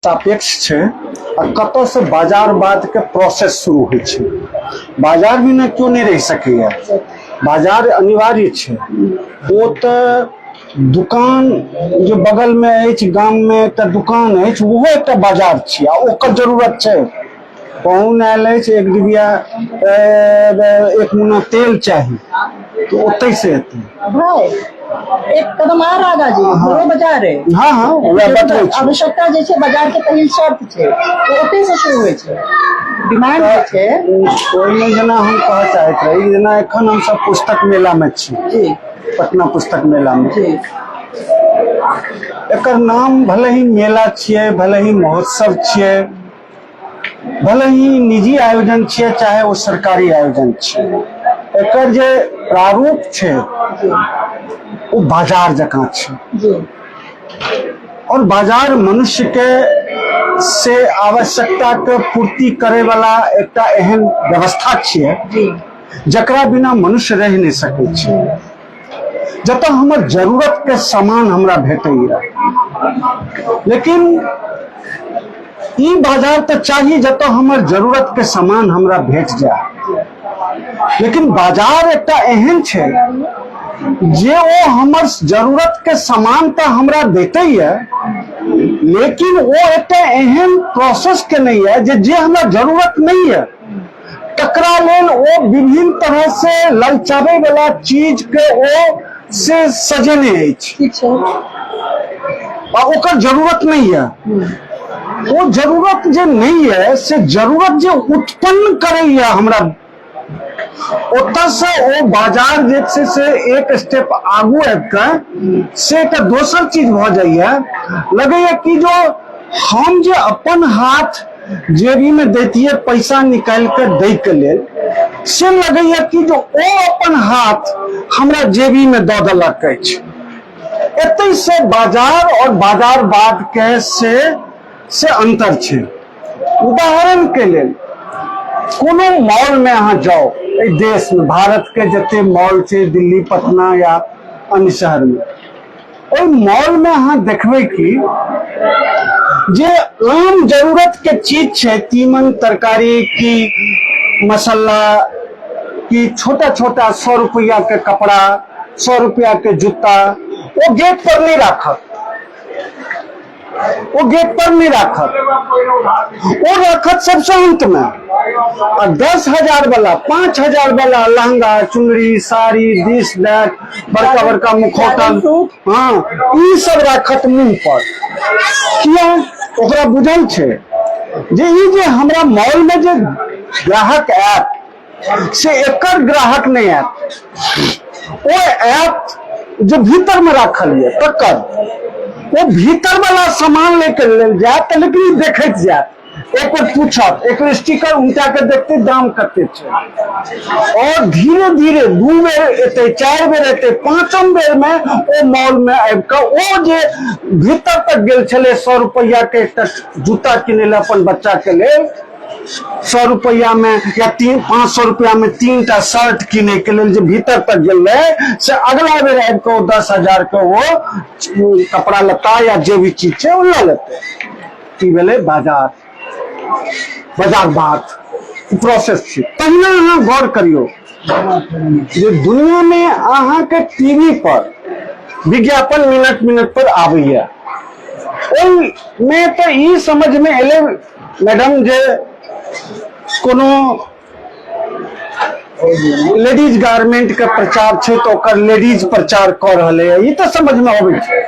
सापेक्ष छै आ कतऽ से बाजारवाद के प्रोसेस शुरू होइ छै। बाजार बिना क्यों नहीं रह सकैया, बाजार अनिवार्य छै। ओ तऽ दुकान जो बगल में अछि, गाम में एकटा दुकान अछि, ओहो एकटा बाजार छियै आ ओकर जरूरत छै। पाहुन आयल अछि, एक डिबिया एक मुन्ना तेल चाही तो ओतै से एतै भाई एक कदम और आगा जी बड़ो बाजार है। हाँ हाँ वह बतबै छी। आवश्यकता जे छै बाजार के पहिल शर्त छै तो ओतै से शुरू होइ छै, डिमांड जे छै। ओहिमे जेना हम कहऽ चाहैत रही, जेना एखन हम सब पुस्तक मेला में छी जी, पटना पुस्तक मेला में। जी, एकर नाम भले ही मेला छियै, भले ही महोत्सव छियै, भले ही निजी आयोजन छियै चाहे वो सरकारी आयोजन छियै, एकर जे प्रारूप छै वो बाजार जकाँ छै। जी, और बाजार मनुष्य के से आवश्यकता के पूर्ति करे वाला एकटा एहन व्यवस्था छियै जी, जकरा बिना मनुष्य रह नहीं सकै छै। जतऽ हमर जरूरत के सामान हमरा भेटैया, लेकिन ई बाजार तो चाहिए जतऽ हमर जरूरत के सामान हमरा भेट जाए। लेकिन बाजार एकटा एहन छै जे ओ हमर जरूरत के सामान तो हमरा देतैया, लेकिन वो एकटा एहन प्रोसेस के नहीं है जे हमरा जरूरत नहीं है तकरा लेल ओ विभिन्न तरह से ललचाबे वाला चीज के ओ से सजेने अछि ठीक छै। आ ओकर जरूरत नहीं है। वो जरूरत जे नहीं है से जरूरत जे उत्पन्न करैया हमरा, ओतऽ से ओ बाजार जे छै से एक स्टेप आगू आबि कऽ से एकटा दोसर चीज भऽ जाइया। लगैया कि जो हम जे अपन हाथ जेबी में दैतियै पैसा निकाल के दै के लेल, से लगैया कि जो ओ अपन हाथ हमरा जेबी में दऽ देलक अछि। एतै से बाजार और बाजारवाद के से अंतर छै। उदाहरण के लेल कोनो मॉल में अहाँ जाओ, एहि देश में भारत के जते मॉल छै, दिल्ली, पटना या अन्य शहर में, ओहि मॉल में अहाँ देखबै कि जे आम जरूरत के चीज छै, तीमन तरकारी की मसाला की छोटा छोटा 100 रुपया के कपड़ा, 100 रुपया के जूता, वो गेट पर नहीं राखत, वो गेट पर नहीं राखत, वो राखत सबसे अंत में। और 10,000 वाला, 5,000 वाला लहंगा, चुनरी, साड़ी, दिस दैट, बड़का बड़का मुखौटन, हाँ ई सब राखत मुंह पर। किया? ओकरा बुझल छै जे ई जे हमरा मॉल में जे ग्राहक आयत से एकर ग्राहक नहीं आयत, वो आयत जो भीतर में राखल है तकर, वो भीतर वाला सामान लेकर लेल जात, लेकिन ई देखैत जात, एक बार पूछत, एक स्टिकर उनटा के देखते दाम कते छै, और धीरे धीरे 2 बेर एते, 4 बेर एते, 5म बेर में ओ मॉल में आबि कऽ ओ जे भीतर तक गेल छले 100 रुपया के एकटा जूता किने ले अपन बच्चा के लेल, 100 रुपया में या 500 रुपया में 3टा शर्ट किने के लेल जे भीतर तक गेल रहे, से अगला बेर आबि कऽ 10,000 के वो कपड़ा लत्ता या जे भी चीज छै वो लऽ लेते। ई भेलै बाजार, बाजारवाद प्रोसेस छै। पहिने अहाँ गौर करियो जे दुनिया में अहाँ के टीवी पर विज्ञापन मिनट मिनट पर आबैया, ओहि में तो ई समझ में एले मैडम जे कोनो लेडीज गारमेंट के प्रचार छै तो ओकर लेडीज प्रचार कर रहले है, ई तो समझ में आबै छै।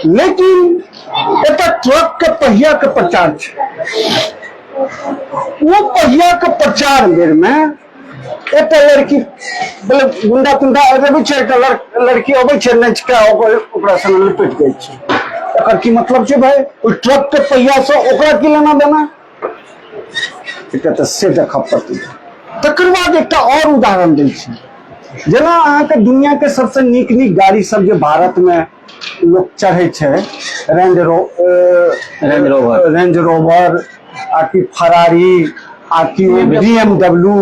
लेकिन एटा ट्रक के पहिया के प्रचार छै, वो पहिया के प्रचार बेर में एकटा लड़की बोले गुंडा तुंडा अबै छै, एकटा लड़की अबै छै नच के ओकरा संग लपेट जाइ छै। एकर की मतलब छै भाई? ओइ ट्रक के पहिया से ओकरा की लेना देना? एकटा तऽ से देखऽ पड़तै। तकर बाद एकटा और उदाहरण दै छी, जेना अहाँके दुनिया के सबसे नीक नीक गाड़ी सब जे भारत में लोग चढ़े छै, रेंज रोवर आ कि फरारी आ कि BMW,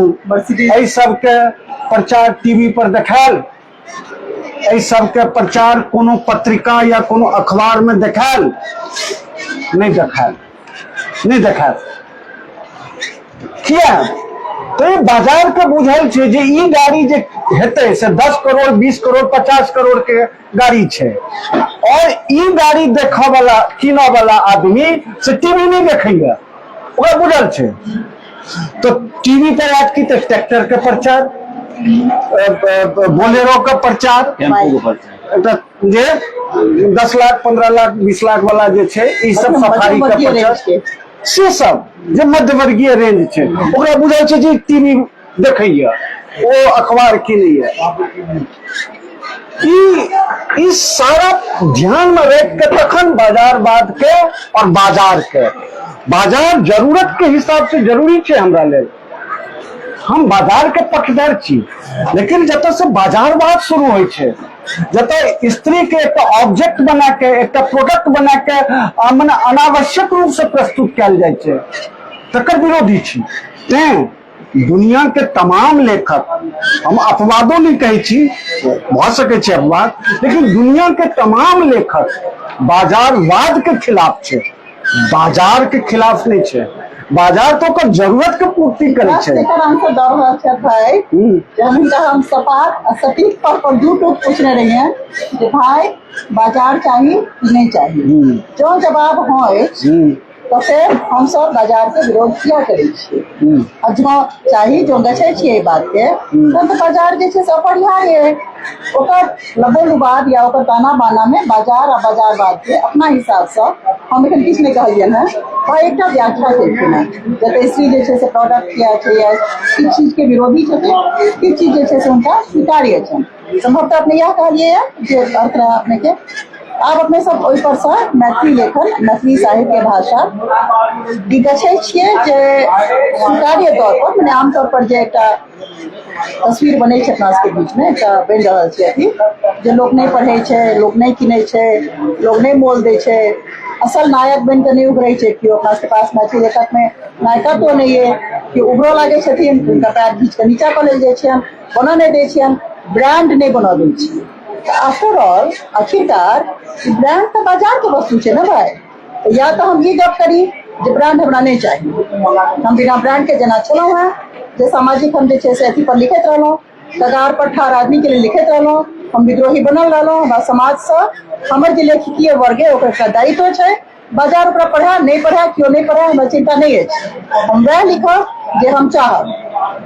एहि सब के प्रचार टीवी पर देखायल, एहि सबके प्रचार कोनो पत्रिका या कोनो अखबार में देखायल नहीं देखायल किया तो ये बाजार के बुझल छै जे ई गाड़ी जे हेतै से 10 करोड़ 20 करोड़ 50 करोड़ के गाड़ी छै और ई गाड़ी देखऽ वाला किनऽ वाला आदमी से टीवी नहीं देखैया ओकरा बुझल छै तो टीवी पर आज की तो ट्रैक्टर के प्रचार बोलेरो का प्रचार टेम्पू के प्रचार जे 10 लाख 15 लाख 20 लाख वाला जे छै ई सब सफारी का प्रचार से सब जे मध्यवर्गीय रेंज छै ओकरा बुझाय छै जे टीवी देखैया ओ अखबार किनैया ई सारा ध्यान में रख के तखन बाजारवाद के और बाजार जरूरत के हिसाब से जरूरी छै हमरा लेल हम बाजार के पक्षधर छी लेकिन जतऽ से बाजारवाद शुरू होइ छै जतऽ स्त्री के एक ऑब्जेक्ट बना के एक प्रोडक्ट बना के मने अनावश्यक रूप से प्रस्तुत कयल जाइ छै तकर विरोधी छी तें दुनिया के तमाम लेखक हम अपवादों नहीं कहै छी भऽ सकै छै अपवाद लेकिन दुनिया के तमाम लेखक बाजारवाद के खिलाफ छै बाजार के खिलाफ नहीं छै बाजार तो ओकर जरूरत के पूर्ति करे छै एकर आंसर दऽ रहल छै भाई जब हम सटीक तौर पर दू टूक पूछने रहिए कि भाई बाजार चाहिए कि नहीं चाहिए जो जवाब होय तो फिर हम सब बाजार के विरोध किया करै छियै और जो चाहिए जो गछै छियै बात के तो बाजार जे छै से अपरिहार्य ओकर लबोलुबाद या ओकर ताना बाना में बाजार आ बाजारवाद के अपना हिसाब से हम एखन किछु नहीं कहलियै हैं और एकटा व्याख्या केलखिन हैं जतऽ स्त्री जे छै से प्रोडक्ट किया छै या किछु चीज के विरोधी छथिन किछु चीज जे छै से हुनका स्वीकार्य छनि संभवतः अपने यह कहलियै जे अर्थ रहा अपने के आब अपने सब ओहि पर से मैथिली लेखन मैथिली साहित्य भाषा ई गछै छियै जे स्वीकार्य तौर पर मने आमतौर पर जे एकटा तस्वीर बनै छै अपना सबके बीच में एकटा बनि रहल छै अथी जे लोग नहीं पढ़ै छै लोग नहीं किनै छै लोग नहीं मोल दै छै असल नायक बन के नहीं उभरै छै केओ अपना सबके पास मैथिली लेखक में नायकत्व नहीं है केओ उभरो लागै छथिन हुनका पैर घींच के नीचा कऽ लेल जाइ छियनि बनऽ नहि दै छियनि ब्रांड नहीं बनऽ दै छियै आफ्टर ऑल आखिरकार ब्रांड तो बाजार के वस्तु है ना भाई या तो हम ये गप करी जो ब्रांड हमरा नहीं चाहिए हम बिना ब्रांड के जना चलो है जे सामाजिक हम जे से अथी पर लिखत रहलो कगार पर ठार आदमी के लिए लिखत रहलो हम विद्रोही बनल रहलो हमरा समाज से हमर जे लेखकीय वर्ग है ओकर दायित्व है बाजार ओकरा पढ़ा नहीं पढ़ा क्यों नहीं पढ़ा हमरा चिंता नहीं है हम वह लिखब जे हम चाहब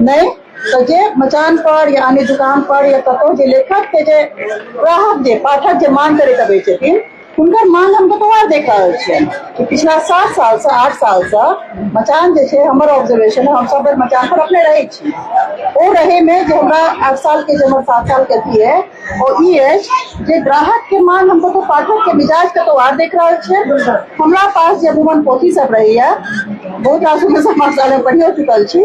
नहीं तो जे मचान पर या अन्य दुकान पर या कतौ जे लेखक के जे ग्राहक जे पाठक जे मांग करे तबे छथिन हुनकर मांग हम कतवार देख रहल छियै कि पिछला 7 साल से 8 साल से मचान जे छै हमर ऑब्जर्वेशन है हम सब मचान पर अपने रहे छी ओ रहे में जो हमरा 8 साल के जो 7 साल के थी है और ई है जे ग्राहक के मांग हम तो पाठक के मिजाज कतवार देख रहल छियै हमरा पास जे वुमन पोथी सब रही है बहुत आसू में समाचार में पढ़ियो चुकल छी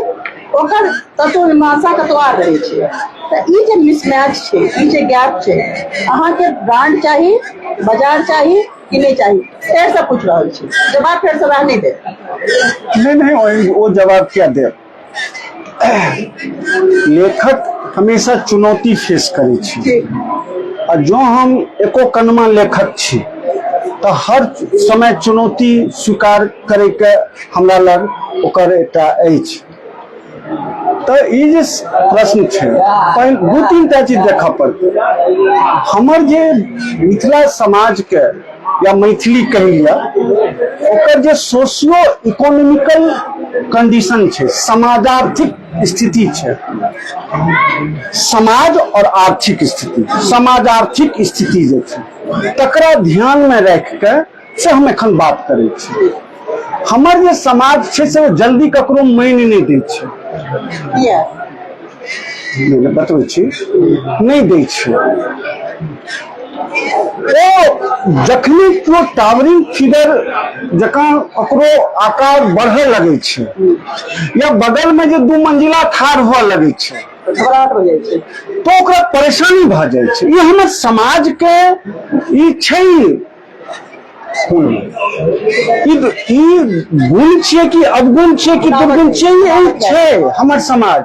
ओकर तत्व मीमांसा कतवार रहे छै तो ई जे मिसमैच छै ई जे गैप छै अहाँ के ब्रांड चाहिए बाजार चाहिए कि नहीं चाहिए फिर से पूछ रहा छी जवाब फिर से नहीं दे नहीं वो जवाब क्या दे लेखक हमेशा चुनौती फेस करे छी और जो हम एको कनमा लेखक छी तो हर समय चुनौती स्वीकार करे के हमरा लग ओकर एकटा अछि तो ई जे प्रश्न छै पहिल 2-3 टा चीज देखऽ पड़तै हमर जे मिथिला समाज के या मैथिली कहि लिअ ओकर जे सोशियो इकोनॉमिकल कंडीशन छै समाजार्थिक स्थिति छै समाज और आर्थिक स्थिति समाजार्थिक स्थिति जे छै तकरा ध्यान में राखि के से हम एखन बात करै छी हमर जे समाज छै से जल्दी ककरो मानि नहीं दै छै बतबै छी नहीं दै छै ओ जखनी केओ टावरिंग फिगर जकाँ ओकरो आकार बढ़े लगे छै या बगल में जे 2 मंजिला ठाढ़ हुआ लगे छै तो ओकरा परेशानी भऽ जाइ छै ये हमर समाज के ई छै ई गुण छियै कि अवगुण छियै कि दुर्गुण छियै छै हमर समाज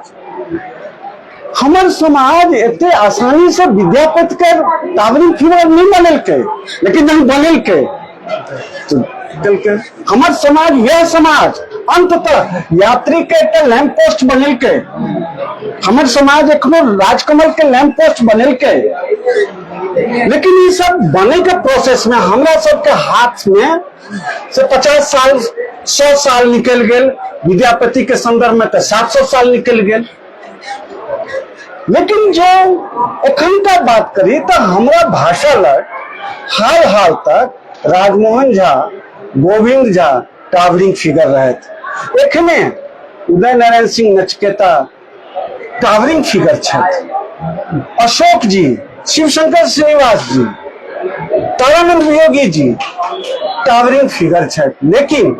हमार समाज इतने आसानी से विद्यापति के टावरिंग फिगर नहीं बनल के, लेकिन नहीं बनल के तो हमार समाज, यह समाज अंततः यात्री के लैंप पोस्ट बनल के, हमार समाज एखनो राजकमल के लैंप पोस्ट बनल के। लेकिन ये सब बने के प्रोसेस में हमरा सबके हाथ में से 50 साल 100 साल निकल गए, विद्यापति के संदर्भ में तो 700 साल निकल गए। लेकिन जो एखन का बात करी तो हमरा भाषा लग हाल हाल तक राजमोहन झा, गोविंद झा टावरिंग फिगर रहे थे। एखने उदय नारायण सिंह नचिकेता टावरिंग फिगर छथि, अशोक जी, शिवशंकर श्रीनिवास जी, तारानंद वियोगी जी टावरिंग फिगर छथि। लेकिन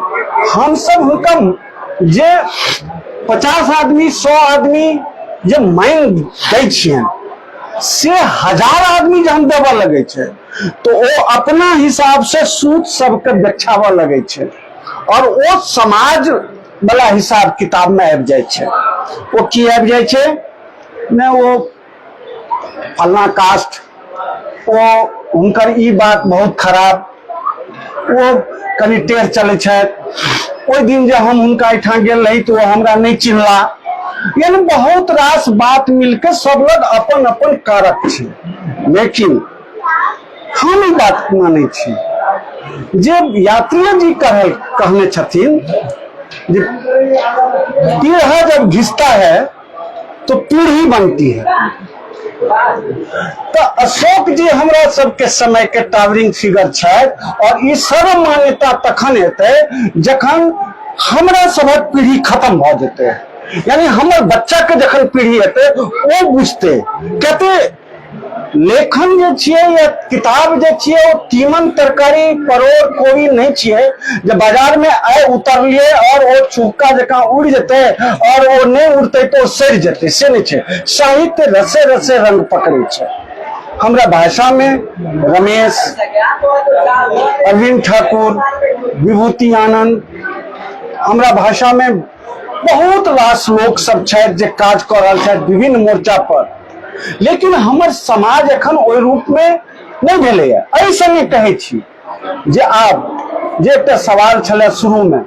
हम सब हुनका जे 50 आदमी 100 आदमी जे मान दै छियनि से 1000 आदमी जे हम देवा लगे छे तो वो अपना हिसाब से सूत सबके देखावा लगे छे और वो समाज वाला हिसाब किताब में आबि जाय छे। वो की आबि जाय छे ने वो फलना कास्ट, वो हुनकर ई बात बहुत खराब, वो कनी टेढ़ चले छे, ओइ दिन जे हम हुनका एठाम गेल रही तो वो हमरा नहीं चिन्हला, यानी बहुत रास बात मिलकर सब लोग अपन अपन कारक छे। लेकिन हम ई बात माने छी जे यात्री जी कहने छथिन जे पीढ़ा जब घिसता है तो पीढ़ी बनती है। तो अशोक जी हमरा सबके समय के टावरिंग फिगर छै और ई सर्व मान्यता तखन हेतै जखन हमरा सबक पीढ़ी खत्म भ जेतै, यानी हमर बच्चा के जखन पीढ़ी हेतै ओ बुझतै। कहते लेखन जे छियै या किताब जे छियै वो तीमन तरकारी परोड़ कोबी नहीं छियै जे बाजार में आए उतरलिए और वो चुक्का जका उड़ जेतै और वो नहीं उड़तै तो सड़ जेतै, से नहीं छै। साहित्य रसे रसे रंग पकड़े छै। हमरा भाषा में रमेश, अरविंद ठाकुर, विभूति आनंद, हमरा भाषा में बहुत रास लोग सब छथि जे काज कर रहल छथि विभिन्न मोर्चा पर। लेकिन हमर समाज एखन ओहि रूप में नहीं भेलैया। एहि संगे कहै छी जे आब जे एकटा सवाल छलै शुरू में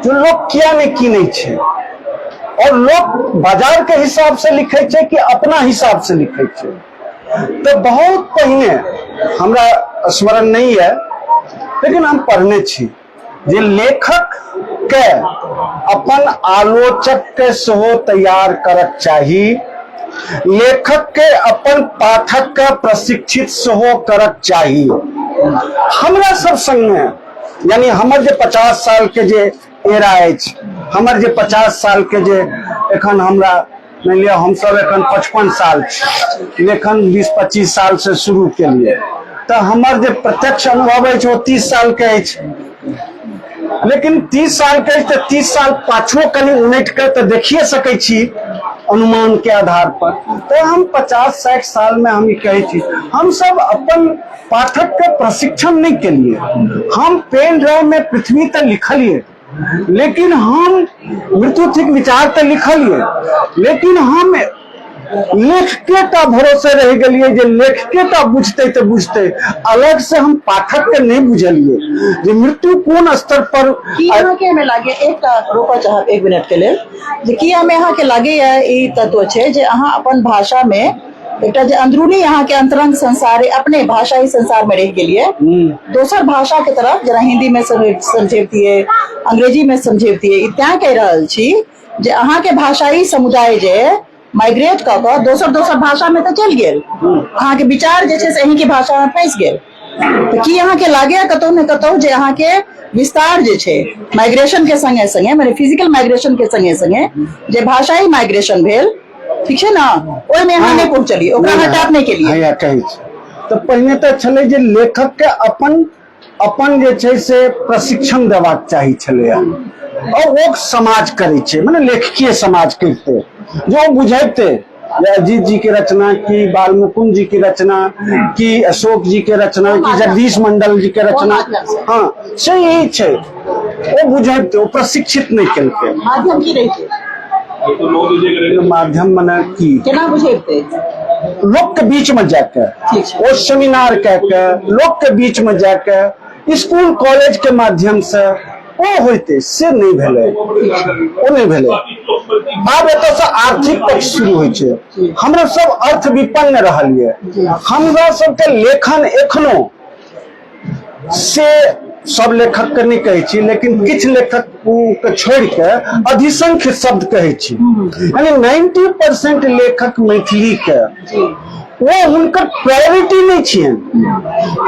जो लोग किया नहीं कीनै छै और लोग बाजार के हिसाब से लिखे छै कि अपना हिसाब से लिखे छै। तो बहुत पहिने हमरा स्मरण नहीं है लेकिन हम पढ़ने छी जे लेखक के अपन आलोचक के सेहो तैयार करक चाही, लेखक के अपन पाठक के प्रशिक्षित सेहो करक चाही। हमरा सब संगे यानी हमर जे 50 साल के जे एरा अछि, हमर जे 50 साल के जे एखन हमरा मान लिया हम सब एखन 55 साल छी, लेखन 20-25 साल से शुरू केलिए, तो हमर जे प्रत्यक्ष अनुभव अछि वो 30 साल के अछि। लेकिन 30 साल के तो 30 साल पाछो कनी उनट कर तो देखिए सकै छी अनुमान के आधार पर। तो हम 50-60 साल में हम कहे छी हम सब अपन पाठक के प्रशिक्षण नहीं के लिए हम पेन ड्राइव में पृथ्वी तक लिखलिए, लेकिन हम मृत्यु थिक विचार तक लिखलिए, लेकिन हम लेखके टा भरोसे रह गलिए जे लेखके टा बुझते तो बुझते, अलग से हम पाठक के नहीं बुझलिए जे मृत्यु कोन स्तर पर यहाँ के हमें लागे एक रोका चाहब 1 मिनट के लिए जे कि हमें यहाँ के लागे ई तत्व छे जे अहाँ अपन भाषा में एकटा जे अंदरूनी यहाँ के अंतरंग संसार अपने भाषा ही संसार में रह गेलिए, दोसर भाषा के तरफ जेना हिंदी में समझेबतिए, अंग्रेजी में समझेबतिए, त्या कह रहल छी जे अहाँ के भाषाई समुदाय जे माइग्रेट क के दोसर भाषा में तो चल गेल, अहाँ के विचार जे छे से अहीं के भाषा में फंस गेल। तो की अहाँ के लागे कतौ न कतौ जे अहाँ के विस्तार जे छे माइग्रेशन के संगे संगे माने फिजिकल माइग्रेशन के संगे संगे जे भाषाई माइग्रेशन भेल, ठीक है ना, ओय में अहाँ नहीं पहुंचली, ओकरा हटाने के लिए हैया कहै छी। तो पहिने तो छले जे लेखक के अपन जे छे से प्रशिक्षण देबाक चाही छले और वो समाज करे छे, माने लेखकीय समाज करते जो बुझाइते अजीत जी की रचना की, बालमुकुंद जी की रचना की, अशोक जी के रचना की, जगदीश मंडल जी के रचना, हाँ से यही छे वो बुझाइते, वो प्रशिक्षित नहीं करते। माध्यम की रही माध्यम मने की केना बुझेबते लोग के बीच में जाके ठीक छै। ओ सेमिनार कह के लोग के बीच में जाके स्कूल कॉलेज के माध्यम से ओ होते से नहीं भेले, ओ नहीं भेले। आब एतऽ से आर्थिक पक्ष शुरू होइ छै। हमरा सब अर्थ विपन्न रहलिए, हमरा सबके लेखन एखनो से सब लेखक के नहीं कहै छी, लेकिन किछु लेखक के छोड़ के अधिसंख्य शब्द कहै छी, यानी 90% लेखक मैथिली के वो हुनकर प्रायोरिटी नहीं छियनि।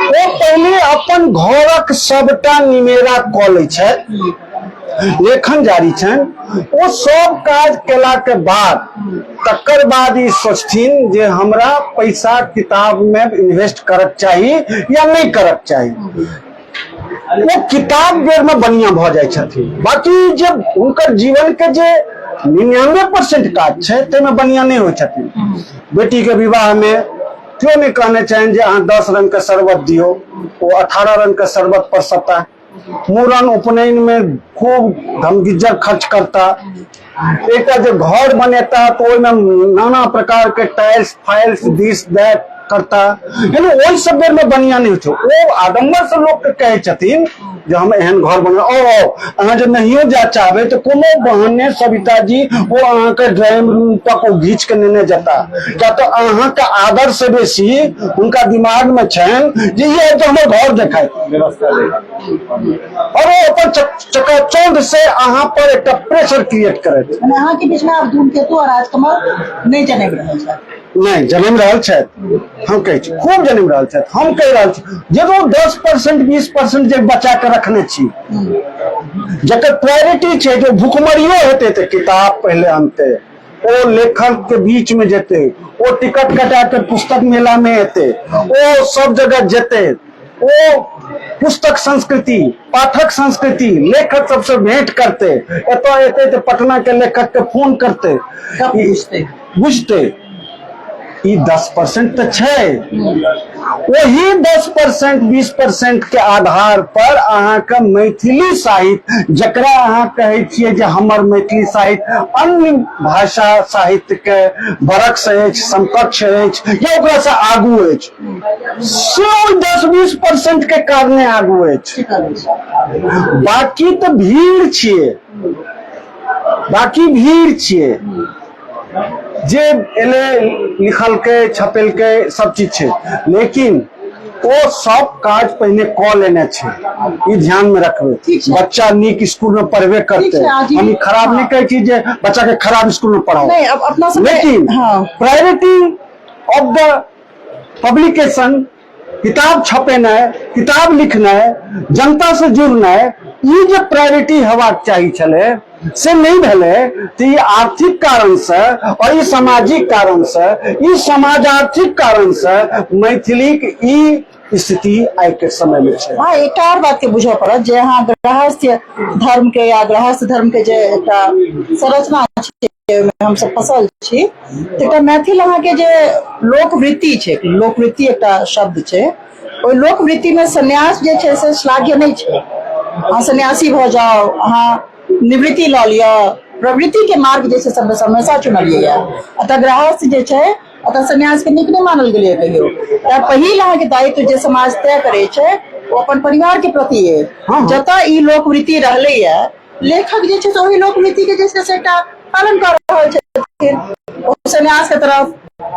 वो पहले अपन घरक सबटा निमेरा कऽ लै छथि, लेखन जारी छनि, वो सब काज केला के बाद तकर बाद ई सोचथिन जे हमरा पैसा किताब में इन्वेस्ट करक चाही या नहीं करक चाही। वो किताब बेर में बढ़िया भ जाय छथिन, बाकी जब उनकर जीवन के जे 99% काज छै ताहिमे बढ़िया नहीं होइ छथिन। बेटी के विवाह में क्यों नहीं कहने चाहिए जे अहाँ 10 रंग के शरबत दियो, वो 18 रंग के शरबत पर सता। मूड़न उपनयन में खूब धमगिज्जर खर्च करता, एक जो घर बनेता तो ओहिमे नाना प्रकार के टाइल्स फाइल्स दिस दैट करता, यानी वही सब बेर में बढ़िया नहीं हो। वो आडम्बर से लोग के कहे छथिन जो हम एहन घर बना अहाँ जो नहियो जा चाहबे तो कोनो बहाने सविता जी वो अहाँ के ड्राइंग रूम तक वो घींच के नेने जाता, क्या तो अहाँ के आदर से बेसी उनका दिमाग में छन जे ये तो हमर घर देखाय व्यवस्था और वो अपन चकाचौंध से अहाँ पर एक प्रेशर क्रिएट करे। अहाँ के बीच में आप धूमकेतु और राजकमल नहीं जनेम रहल छै, नहीं जन्म रहल छथि, हम कहै छी खूब जन्म रहल छथि। हम कहि रहल छी जे 10% 20% जे बचा के रखने छी, जकर प्रायोरिटी छै जो भूखमरियो हेतै तऽ किताब पहले आनते, ओ लेखक के बीच में जेते, ओ टिकट कटा के पुस्तक मेला में एते, ओ सब जगह जेते, ओ पुस्तक संस्कृति पाठक संस्कृति लेखक सबसे भेंट करते, एतऽ एते तो पटना के लेखक के फोन करते, बुझते ई 10% तो छै। वही 10% 20% के आधार पर अहाँ के मैथिली साहित्य जकरा अहाँ कहै छियै जे हमर मैथिली साहित्य अन्य भाषा साहित्य के बरक्स अछि, समकक्ष अछि या ओकरा से आगू अछि, से 10-20% के कारणे आगू अछि। बाकी तो भीड़ छियै, बाकी भीड़ छियै जे एले लिखल के छपेल के सब चीज छै, लेकिन वो सब काज पहले कऽ लेने छै, ई ध्यान में रखबे। बच्चा नीक स्कूल में पढ़बे करते, हम खराब नहीं कहै छी जे बच्चा के खराब स्कूल में पढ़ाओ, लेकिन प्रायोरिटी ऑफ द पब्लिकेशन किताब छपेनाइ, किताब लिखनाइ, जनता से जुड़नाइ, ई जे प्रायोरिटी हेबाक चाही छलै से नहीं भेले। तो ये आर्थिक कारण से और ये सामाजिक कारण से, ये समाज आर्थिक कारण से मैथिली के ई स्थिति आइ के समय में छै। हाँ, एक और बात के बुझे पड़त जे अहाँ गृहस्थ धर्म के या गृहस्थ धर्म के जे एकटा संरचना छै में हम सब फसल छी, एकटा मैथिल अहाँ के जे लोकवृत्ति छै, लोकवृत्ति एकटा शब्द छै, ओहि लोकवृत्ति में संन्यास जे छै से श्लाघ्य नहीं छै। अहाँ सन्यासी भ जाओ, अहाँ निवृत्ति लऽ लिअ, प्रवृत्ति के मार्ग जे छै सब हमेशा चुनलियै। अतः गृहस्थ जे छै अतः सन्यास के नीक नहीं मानल गेलै कहियो। पहिल अहाँ के दायित्व जे समाज तय करे छै वो अपन परिवार के प्रति है। जतऽ ई लोकवृत्ति रहले है, लेखक जे छै ओही लोकवृत्ति के जे छै से एकटा पालन कर रहल छै। सन्यास के तरफ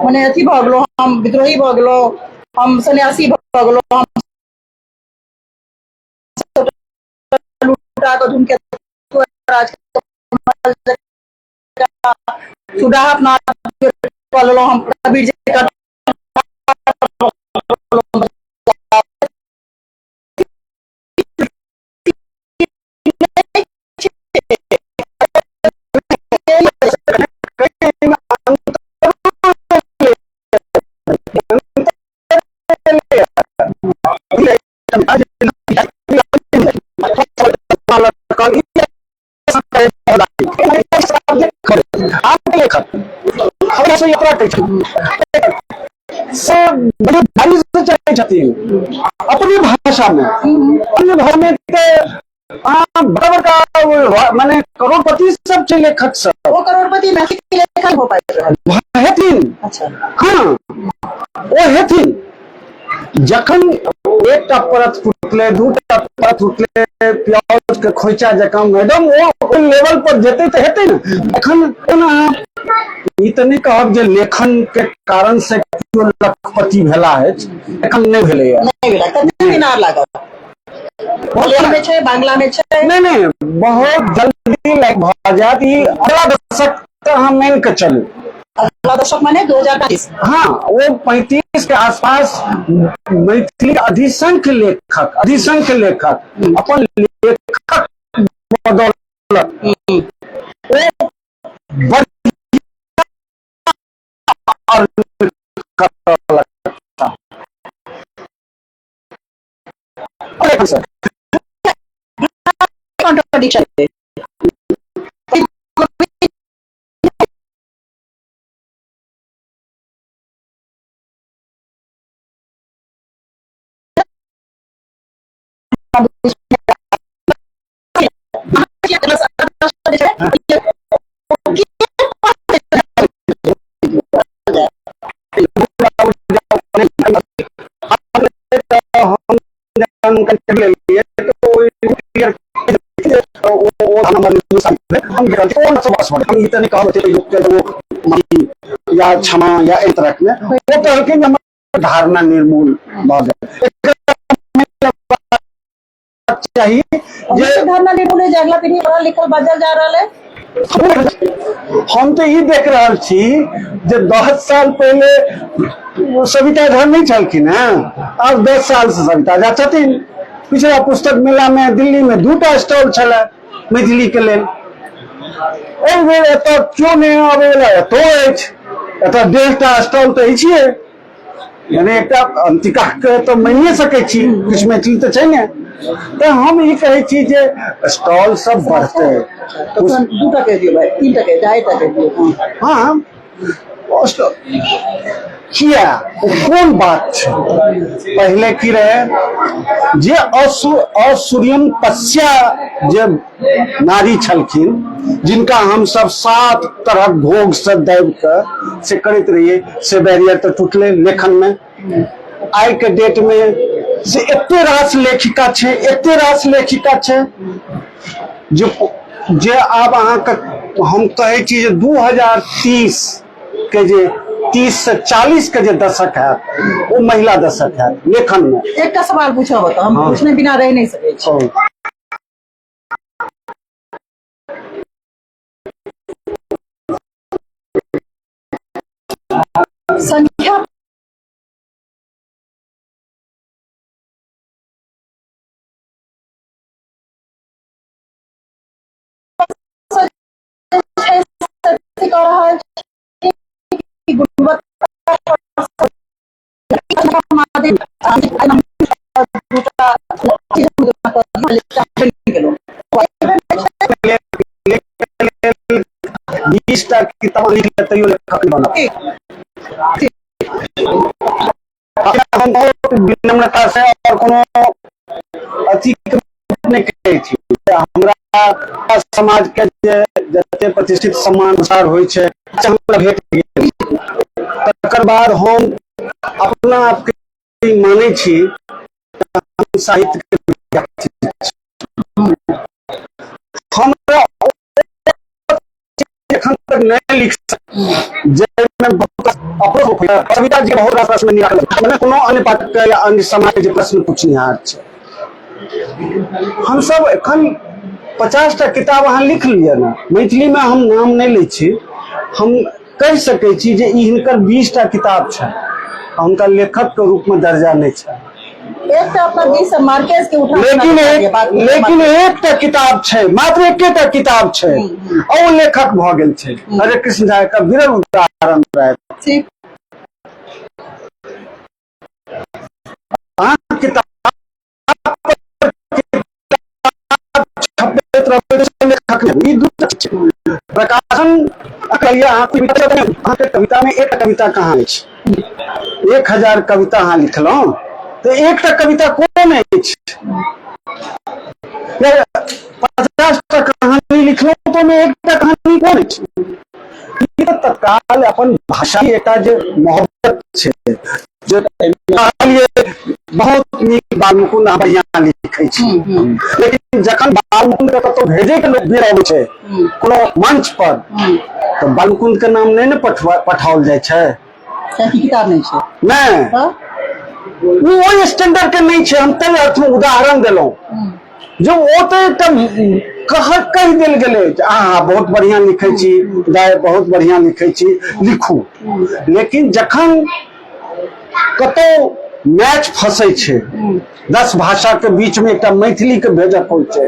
मने अथी भऽ गेलो, हम विद्रोही भऽ गेलो, हम सन्यासी भऽ गेलो, हम लुटा के धूमकेतु सुधा अपना हम कबीर जी का अपनी भाषा में, अन्य भाषा में हाँ बराबर का माने करोड़पति सब छै लेखक सब। वो करोड़पति मैथिली के लेखक हो पाए हेथिन। अच्छा हाँ ओ हेथिन। जखन एकटा परत फुटले, दूटा परत फुटले, प्याज के खोइचा जकाँ मैडम ओ लेवल पर जेतै तऽ हेतै ने। एखन ओना ई तऽ नहि कहब जे लेखन के कारण से केओ लखपति भेला अछि, एखन नहि भेलैया। नहीं भेला कते दिन आर लागत? मलयालम में छै, बांग्ला में छै? नहीं बहुत जल्दी लाइक भऽ जायत। ई अगला दशक तऽ अहाँ मान के चलू। अगला दशक माने 2025। हाँ वो 35 के आसपास मैथिली अधिसंख्य लेखक अपन लेखक बदौलत वो और सर कॉन्ट्रडिक्शन है। या क्षमा या एहि तरह में वो कहलखिन धारणा निर्मूल भऽ गेल। चाहिए जे धारणा निर्मूल है, अगला पीढ़ी पढ़ल लिखल बाजल जा रहा है। हम तो ये देख रहा छी जे 10 साल पहले सविता झा नहीं छलखिन हैं, अब 10 साल से सविता झा छथिन। पिछला पुस्तक मेला में दिल्ली में 2टा स्टॉल छलै मैथिली के लेल। एहि बेर एतऽ क्यों नहीं आबैला? एतऽ अछि, एतऽ 1.5टा स्टॉल तऽ छियै। यानी एक अंतिका के तो मानिए सकै छी, किछु मैथिली तऽ छै ने। तो हम ई कहै छी जे स्टॉल सब बढ़तै। तो 2टा कह दियो भाई, 3टा कह, 2.5टा कह दियो। हाँ किया कौन बात छै? पहले की रहे जे असुरियम पश्या जे नारी छलखिन, जिनका हम सब 7 तरह भोग से दैव के से करैत रहिए, से बैरियर तो टूटले लेखन में। आई के डेट में से एते रास लेखिका छै, एते रास लेखिका छै जे आब अहाँके हम कहै छी जे 2030 के जे 30 से 40 के जे दशक है वो महिला दशक है लेखन में। एक का सवाल पूछा होता हम पूछने बिना रह नहीं सके। संख्या किताब लिख लेते हो लेखक बना। हम बहुत विनम्रता से और कोनो अथी नहीं कहै छी। हमरा समाज के जते प्रतिष्ठित सम्मान अनुसार होइ छै हमरा भेट गेल, तकर बाद हम अपना आप के मानै छी हम साहित्य के विद्यार्थी छी। हमरा एखन तक नहीं लिख कविता जी बहुत रास प्रश्न निकाल मैंने कोनो अन्य पाठक या अन्य समाज के प्रश्न पूछनिहार छै। हम सब एखन 50टा किताब अहाँ लिख लिया ना, मैथिली में हम नाम नहीं लै छी, हम कह सकै छी जे ई हिनकर 20टा किताब छै, हुनका लेखक के रूप में दर्जा नहीं छै। एक अपना 20 मार्केज के उठा लेकिन एकटा किताब छै, मात्र एकेटा किताब छै और लेखक भ गेल छै। हरे कृष्ण झा का विरल उदाहरण रहे। किताब प्रकाशन कविता में एक कविता कहाँ है? 1000 कविता अहाँ लिखलौं तो एक कविता कोन अछि? या 50टा कहानी लिखलो तो मैं एकटा कहानी बोलै छी। ई तऽ तत्काल अपन भाषा एकटा जे मोहब्बत छै, जे बहुत नीक बालमुकुंद बढ़िया लिखै छी, लेकिन जखन बालमुकुंद के कतौ भेजे के लोग भी अबै छै कोनो मंच पर, तो बालमुकुंद के नाम नहीं ने पठाओल जाय छै, किताब नहीं छै नहीं वो ओहि स्टैंडर्ड के नहीं छै। हम तै अर्थ में उदाहरण देलहुं जो वो तो कह देल गेलै बहुत बढ़िया लिखै छी दाय, बहुत बढ़िया लिखै छी, लिखू। लेकिन जखन कतौ मैच फंसे छै 10 भाषा के बीच में एकटा मैथिली के भेजऽ पहुंचे,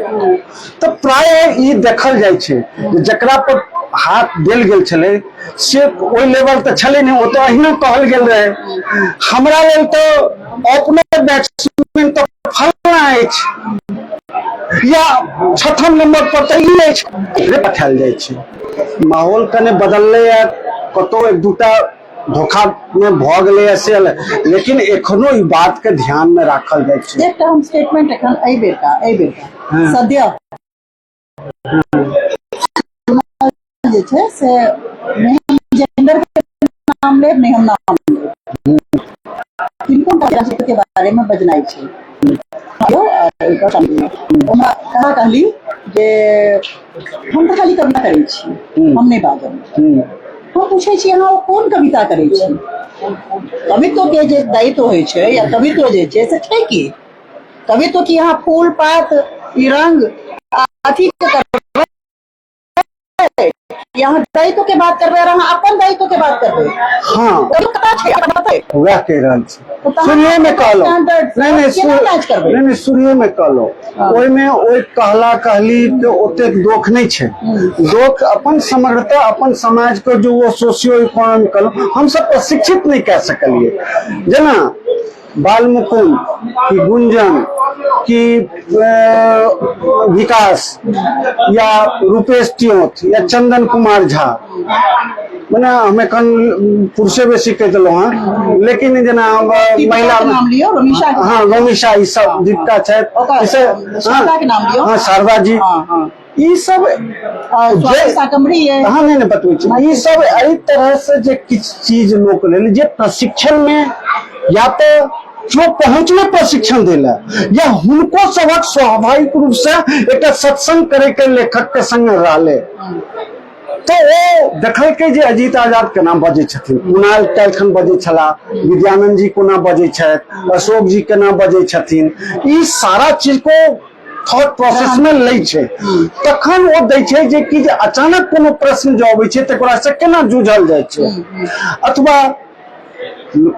तो प्राय ई देखल जाय छै जकरा पर हाथ देल गेल छलै से ओहि लेवल तऽ छलै नहीं, वो तो अहिना कहल गेल रहे हमरा लेल तो ओपनर बैट्समैन तो फलना अछि या छठम नंबर पर तऽ ई अछि, पठायल जाय छै। माहौल कने बदललै है, कतौ एक दूटा धोखा में भ गेलै से, लेकिन एखनो ई बात के ध्यान में राखल जाय छै। एकटा हम स्टेटमेंट एखन एहि बेरका सद्य जे छै से नहीं हम जेंडर के नाम लेब, नहीं हम नाम लेब, किनको के बारे में बजनाइ छै। कहा कहली जे हम तो खाली कविता करै छी, हम नहीं बाजब। हम पूछे छी अहाँ कोन कविता करै छी? कवित्व के जे दायित्व होइ छै या कवित्व जे छै से छै की? कवित्व की यहाँ फूल पात ई रंग अथी के यहाँ दायित्व के बात करबे और अहाँ अपन दायित्व के बात करबे। हाँ वह कह रहल छी, सूर्य में कहलो नहीं सूर्य में कहलो ओहि में ओहि कहला कहली के ओतेक दोख नहीं छै। दोख अपन समग्रता अपन समाज को जो वो सोशियो इकोनॉमिकल हम सब प्रशिक्षित नहीं कह सकलिए। जेना बालमुकुंद की गुंजन की विकास या रूपेश टियोथ या चंदन कुमार झा, मैंने हमें कन पुरुषे बेसी कह दिलो हाँ, लेकिन जना महिला नाम लियो रमीशा, हाँ रमीशा ई सब दीपिका छै, हाँ शारदा जी, ई सब शाकंभरी है, हाँ नहीं बतबै छी। ई सब एहि तरह से जे किछ चीज लोक लेल जे प्रशिक्षण में या तो जो पहुंचले प्रशिक्षण देला या हुनको सबक स्वाभाविक रूप से एक सत्संग करे के लेखक के संग रहले, तो वो देखलकै जे अजीत आजाद केना बजै छथिन, कुणाल काल्हिखन बजै छला, विद्यानंद जी कोना बजै छथि, अशोक जी केना बजै छथिन, ई सारा चीज को थॉट प्रोसेस में लै छै। तखन वो दै छै जे कि अचानक कोनो प्रश्न जो अबै छै तकरा से केना जूझल जाइ छै, अथवा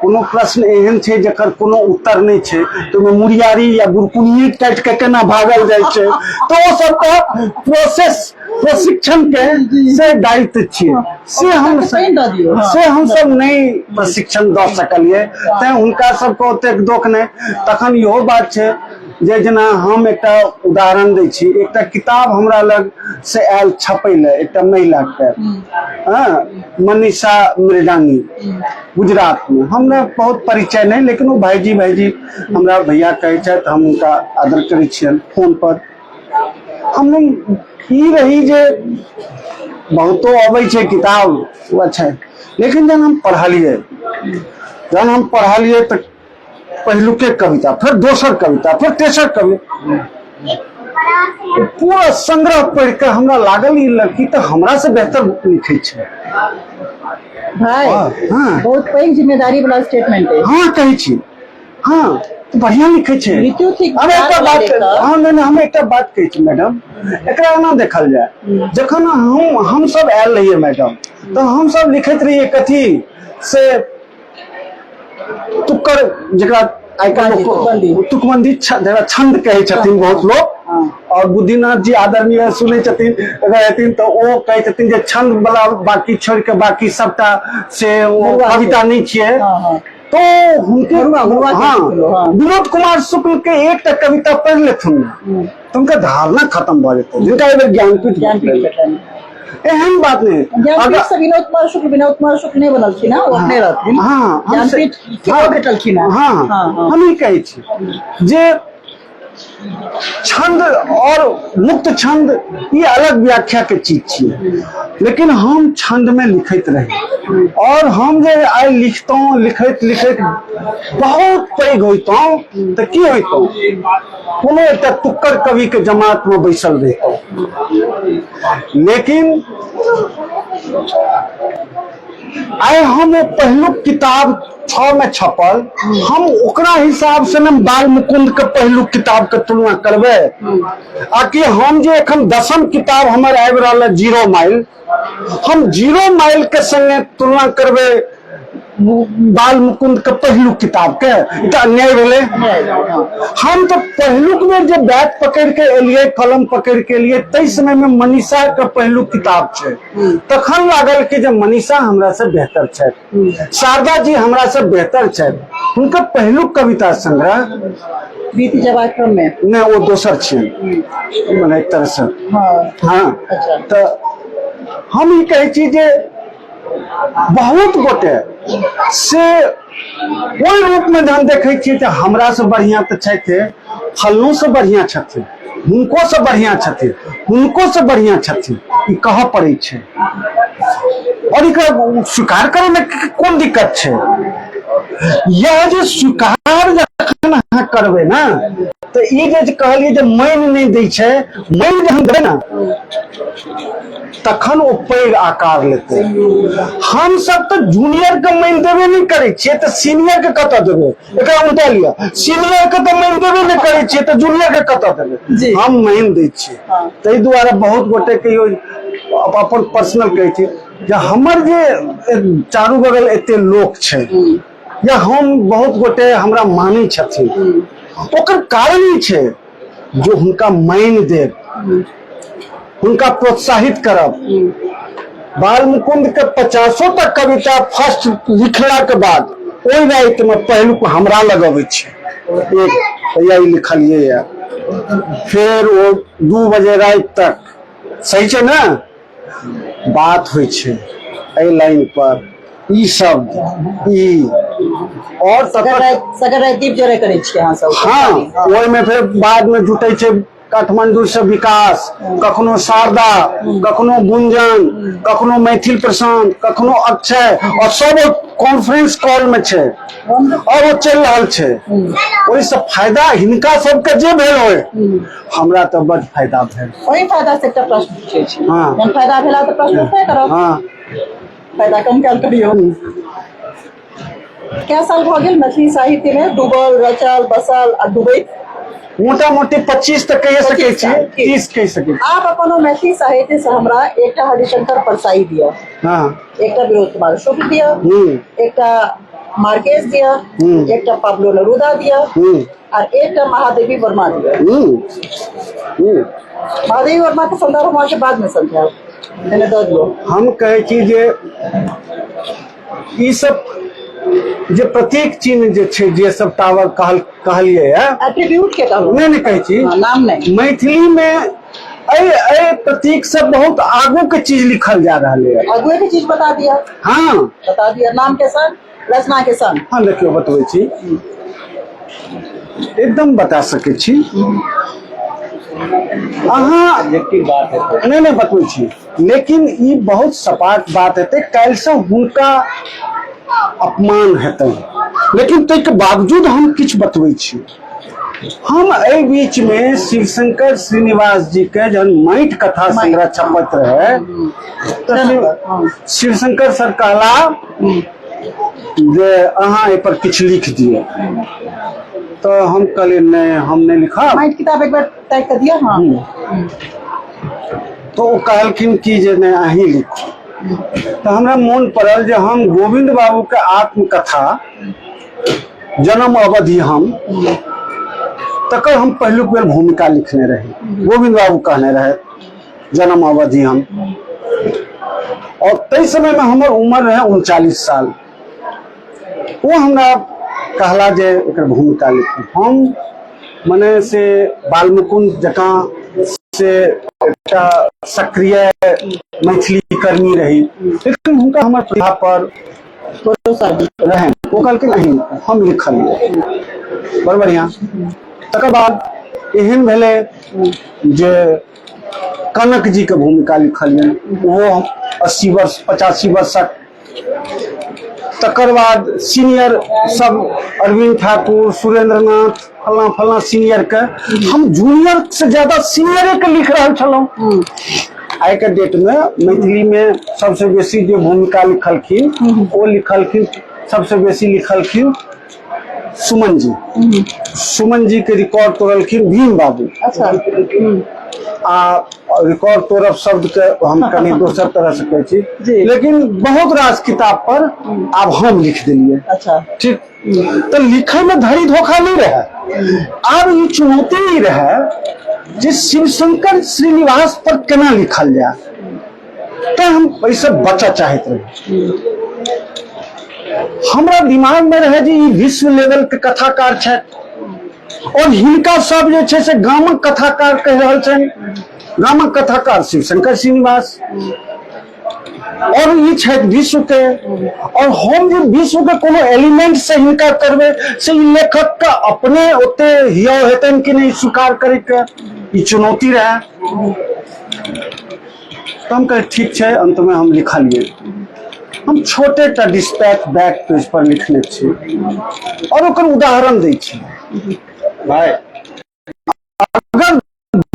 कोनो प्रश्न एहन छै जकर कोनो उत्तर नहीं छै तो मुरियारी या गुरकुनिये काट के केना भागल जाइ छै, तो वो सबका प्रोसेस प्रशिक्षण के से दायित्व छियै से हम सब नहीं प्रशिक्षण दऽ सकलिए, तैं हुनका सबके ओतेक दोख नहीं। तखन इहो बात छै जे जेना हम एकटा उदाहरण दै छी, एकटा किताब हमरा लग से आयल छपै ले एकटा महिला के, मनीषा मृडानी गुजरात में, हमरा बहुत परिचय नहीं, लेकिन वो भाईजी हमरा भैया कहै छथि, हम उनका आदर करै छियनि फोन पर। हम ई रही जे बहुतो अबै छै किताब वो अच्छा, लेकिन जब हम पढ़लिए तो पहिलुके कविता, फिर दोसर कविता, फिर तेसर कविता, पूरा संग्रह पढ़ के हमरा लागल ई लड़की तो हमरा से बेहतर लिखै छै भाई। हाँ बहुत पैघ जिम्मेदारी वाला स्टेटमेंट है। हाँ कहै छी, हाँ बढ़िया लिखै छै। हम एकटा बात कहै छी मैडम, एकरा एना देखल जाए, जखन हम सब आयल रहिए मैडम तो हम सब लिखैत रहिए कथी से तुक्कर, जकरा तुकबंदी छंद कहै छथिन बहुत लोग, और बुद्धिनाथ जी आदरणीय सुनै छथिन रहथिन तो वो कहै छथिन जे छंद वाला बाकी छोड़ के बाकी सबटा से वो कविता नहीं छियै। तो हुनके विनोद कुमार शुक्ल के एकटा कविता पढ़ि लेथुन तो उनका धारणा खत्म भ जेतै, जिनका एबे ज्ञानपीठ एहन बात नहीं। विनोद कुमार शुक्ल नहीं बनलखिन, वो अपने रहथिन, ज्ञानपीठ भेटलखिन। हम ई कहै छी जे छंद और मुक्त छंद ये अलग व्याख्या के चीज छियै, लेकिन हम छंद में लिखत रही और हम जे आइ लिखतों लिखत लिखत बहुत पैघ होइतों तो की होइतों, कोनो एक तुक्कर कवि के जमात में बैसल रहतों। लेकिन आइ हम पहलुक किताब 6 में छपल, हम ओकरा हिसाब से न बाल मुकुंद के पहलुक किताब के तुलना करबे, आकि हम जे एखन 10म किताब हमर आबि रहल है 0 माइल, हम 0 माइल के संगे तुलना करबे बाल मुकुंद के पहलुक किताब के, ई तो अन्याय भेले। हम तो पहलुक में जे बैट पकड़ के एलिए, कलम पकड़ के एलिए, तई समय में मनीषा के पहलुक किताब छे, तखन लागल कि जे मनीषा हमरा से बेहतर छे, शारदा जी हमरा से बेहतर छे। उनका पहलुक कविता संग्रह बीती जवाक्रम में ने वो दोसर छे, माने एक तरह से। हाँ अच्छा। तो हम ई कहे छी जे बहुत गोटे से ओहि रूप में जहन देखे छियै कि हमरा से बढ़िया तो छथि, फलनों से बढ़िया छथिन, हुनको से बढ़िया छथिन, हुनको से बढ़िया छथिन, ई कह पड़े छै। और एकरा स्वीकार करे में कोन दिक्कत छै? यह जे स्वीकार जखन अहाँ करबै ना, तो ई जे कहलिए जे मान नहीं दै छै, मान जहन देबै ना तखन ओ पैघ आकार लेते। हम सब तो जूनियर के मान देबे नहीं करे छियै, तो सीनियर के कतऽ देबै? एकरा उल्टा लिया, सीनियर के तो मान देबे नहीं करे छियै, तो जूनियर के कतऽ देबै? हम मान दै छियै। ताहि दुआरे बहुत गोटे के अपन पर्सनल कहै छै जे हमर जे चारू बगल एते लोक छै, या हम बहुत गोटे हमरा मानै छथिन, ओकर कारण ई छै जो हुनका मान देब, उनका प्रोत्साहित करब। बाल मुकुंद के 50 तक कविता फर्स्ट लिखला के बाद ओहि रात में पहलुक हमरा लगबै छै, एक यही लिखलिए या फिर वो 2 बजे रात तक, सही छै ना, बात होइ छै एहि लाइन पर, ई शब्द ई और सगर दीप जरे करे छियै अहाँ सब। हाँ, ओहि में फिर बाद में जुटे छै काठमांडू से विकास, कखनो शारदा, कखनो गुंजन, कखनो मैथिल प्रशांत, कखनो अक्षय, और सब कॉन्फ्रेंस कॉल में छे और वो चल रहा छे। ओहि से फायदा हिनका सबके जे भेल होय, हमरा तो बड़ फायदा भेल। वही फायदा से एकटा प्रश्न पूछे छी। हाँ। जब फायदा भेला तो प्रश्न उठबे करब। हाँ, फायदा कम कैल करियो। क्या साल भ गेल मैथिली साहित्य में डूबल, रचल, बसल आ डूबैत? मोटा मोटी 25 तक कह सके छी, 30 कह सके। आप अपन मैथिली साहित्य से हमरा एकटा हरिशंकर परसाई दिया, हाँ, एकटा विनोद कुमार शुक्ल दिया, एकटा मार्केस दिया, एकटा पाब्लो नेरुदा दिया, और एकटा महादेवी वर्मा दिया। महादेवी वर्मा के संदर्भ वहाँ के बाद में समझाओ, मैंने दे दियो। हम कहे छी जे ई सब जे प्रतीक चिन्ह जे छै, जे सब टावर कहलिए एट्रीब्यूट के कहू, नहीं कहे छी, नाम नहीं। मैथिली में ए प्रतीक से बहुत आगू के चीज लिखल जा रहा है। आगू के चीज बता दिया। हाँ, बता दिया, नाम के संग, रचना के संग। हाँ, देखियो बतबै छी, एकदम बता सके छी अहाँ। बात है नहीं बतबै छी, लेकिन ई बहुत सपाट बात हेतै, काल्हि से हुनका अपमान हेतै, लेकिन ताहि के बावजूद हम किछु बतबै छी। हम एहि बीच में शिवशंकर श्रीनिवास जी के जहन माटि कथा संग्रह छपत रहे, तो शिवशंकर सर कहला जे अहाँ एहि पर किछु लिख दिए, तो हम कहलिए नहीं, हम नहीं लिखा। माटि किताब एक बार तय कर दिया। हाँ। तो वो कहलखिन कि जे नहीं अहीं लिखो। तो हमरा मन पड़ल जे हम गोविंद बाबू के आत्मकथा जन्म अवधि हम तकर हम पहलुक बेर भूमिका लिखने रही। गोविंद बाबू कहने रहे जन्म अवधि हम, और तई समय में हमर उम्र रहे 39 साल। वो हमरा कहला जे एकर भूमिका लिखू। हम मने से बाल मुकुंद जकाँ से एकटा सक्रिय मैथिली कर्मी रही, लेकिन हुनका हमर प्रतिभा पर रहे। वो कहलखिन नहीं हम लिखलिए, बड़ बढ़िया। तकर बाद एहन भेले जे कनक जी के भूमिका लिखलियन, वो 80 वर्ष 85 वर्षक। तकर बाद सीनियर सब अरविंद ठाकुर, सुरेंद्र नाथ, फलना फलना सीनियर के, हम जूनियर से ज्यादा सीनियर के लिख रहा छलहुँ। आइ के डेट में मैथिली में सबसे बेसी जो भूमिका लिखलखिन वो लिखलखिन, सबसे बेसी लिखलखिन सुमन जी। सुमन जी के रिकॉर्ड तोड़लखिन भीम बाबू। अच्छा। आ रिकॉर्ड तोड़ब शब्द के हम कनी दोसर तरह से कहै छी, लेकिन बहुत रास किताब पर आब हम लिख देलिए। अच्छा। ठीक, तो लिखे में धरी धोखा नहीं रहे। आब ई चुनौती नहीं रहे जे शिवशंकर श्रीनिवास पर केना लिखल जाए, तो हम ऐसे बच्चा चाहत रहे। हमरा दिमाग में रहे जे ई विश्व लेवल के कथाकार छै, और हिनका सब जे छै से गामक कथाकार कह रहल छन। गामक कथाकार शिवशंकर श्रीनिवास, और ई छै विश्व के, और हम जे विश्व के कोनो एलिमेंट से हिनका करबे से ई लेखक का अपने ओते हियो हेतन कि नहीं स्वीकार करे के, ई चुनौती रहे। तो हम कहे ठीक छै, अंत में हम लिखलिए। हम छोटे टा डिस्पैच बैक पेज पर लिखने छी, और ओकर उदाहरण दै छी। भाई अगर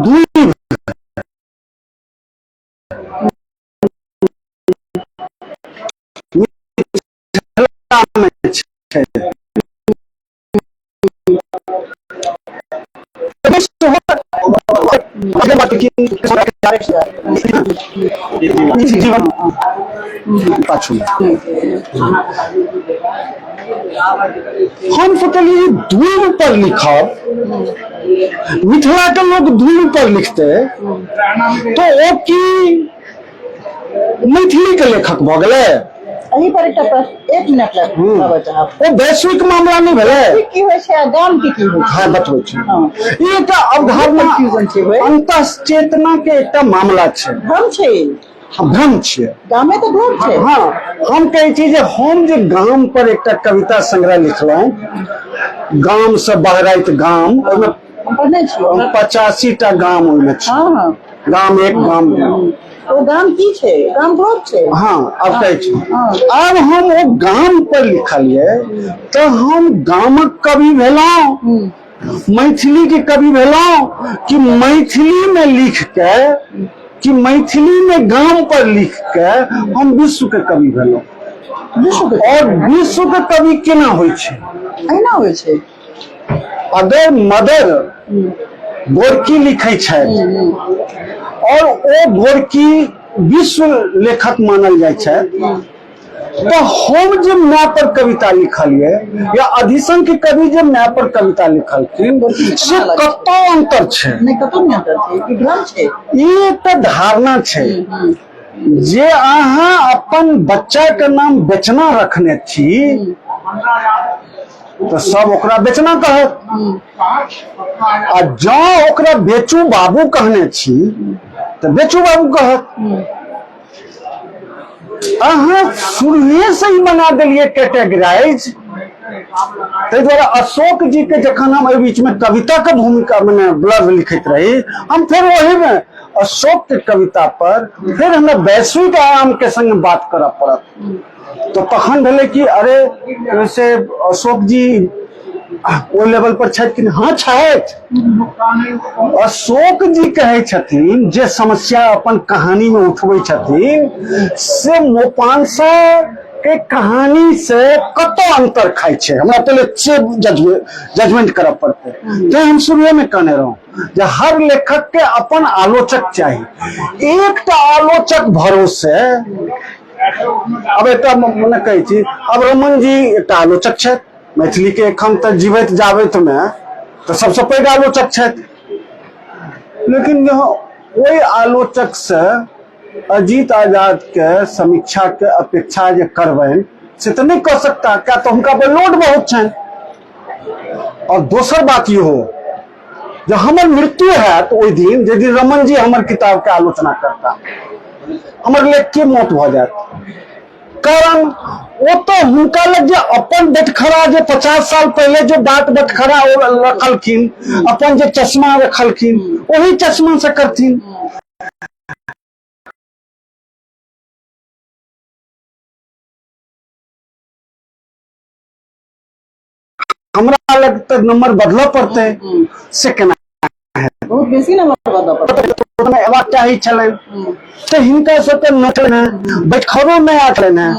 दूरी जीवन पाछू हम सोचलिए दूर पर लिखब, मिथिला के लोग दूर पर लिखते तो ओ की मैथिली के लेखक भ गेलै। यही पर एकटा प्रश्न, 1 मिनट लग ओ वैश्विक मामला नहीं भेलै की होय छै, गाम की होय छै। हाँ बतबै छी। हाँ। ई एकटा अवधारणा कन्फ्यूजन छै, अंतः चेतना के एकटा मामला छै, भ्रम छै, भ्रम छियै। गामे तो भ्रम छै। हाँ, हम कहै छी जे हम जे गाम पर एकटा कविता संग्रह लिखलहुँ, गाम से बहराइत गाम, ओहिमे पढ़ने छियै 85 टा गाम ओहिमे छै। हाँ हाँ। गाम एक गाम तो गाम की छै, गाम भ्रम छै। हाँ, अब कहै छी आब हम वो गाम पर लिखलिए तो हम गामक कवि भेलहुँ, मैथिली के कवि भेलहुँ, कि मैथिली में लिख के, कि मैथिली में गाम पर लिख के हम विश्व के कवि भेलहुँ। और विश्व के कवि केना होइ छै, अहिना होइ छै। अगर मदर गोरकी लिखै छै और ओ गोरकी विश्व लेखक मानल जाय छै, तो हम जे माय पर कविता लिखलिए या अधिसंख्य के कवि जे माय पर कविता लिखलखिन से कतो अंतर छै। नहीं, कतो नहीं अंतर छै, ई भ्रम छै। ई एकटा धारणा छै जे अहाँ अपन बच्चा के नाम बेचना रखने छी तो सब ओकरा बेचना कहत, आ जँ ओकरा बेचू बाबू कहने छी तो बेचू बाबू कहत। अहाँ शुरुए से ही बना देलिए कैटेगराइज। ताहि दुआरे अशोक जी के जखन हम एहि बीच में कविता के भूमिका मैंने ब्लॉग लिखित रही, हम फिर वही में अशोक के कविता पर फिर हमें वैश्विक आयाम के संग बात करऽ पड़त। तो तखन भेलै कि अरे वैसे अशोक जी ओ लेवल पर छथि कि हाँ छथि। अशोक जी कहै छथिन जे समस्या अपन कहानी में उठबै छथिन से मोपांसा के कहानी से कतो अंतर खाई छै। हमरा पहले से जजमेंट करऽ पड़तै। तो हम शुरुए में कहने रहूं जे हर लेखक के अपन आलोचक चाहिए। एकटा आलोचक भरोसे अब एकटा मने कहै छी, अब रमन जी एकटा आलोचक छथि मैथिली के एखन तक जीवैत जावैत में तो सबसे पैघ आलोचक छथि, लेकिन ओहि आलोचक से अजीत आजाद के समीक्षा के अपेक्षा जे करबनि से तो नहीं कर सकता, क्या तो उनका पर लोड बहुत छनि। और दोसर बात इहो जब हमर मृत्यु है तो ओहि दिन जे दिन रमन जी हमर किताब के आलोचना करता, हमर लेख के मौत भ जायत। कारण वो तो हुनका लग जे अपन बटखरा जे 50 साल पहले जो बात बटखरा रखलखिन, अपन जे चश्मा रखलखिन वही चश्मा से करथिन। हमरा लग तो नंबर बदलो पड़ते से केना बहुत बेसी नंबर बदल पड़ता है। एबाक चाही छलै, तो हिनका सबके नचले बैठखरो नहीं आटले ने।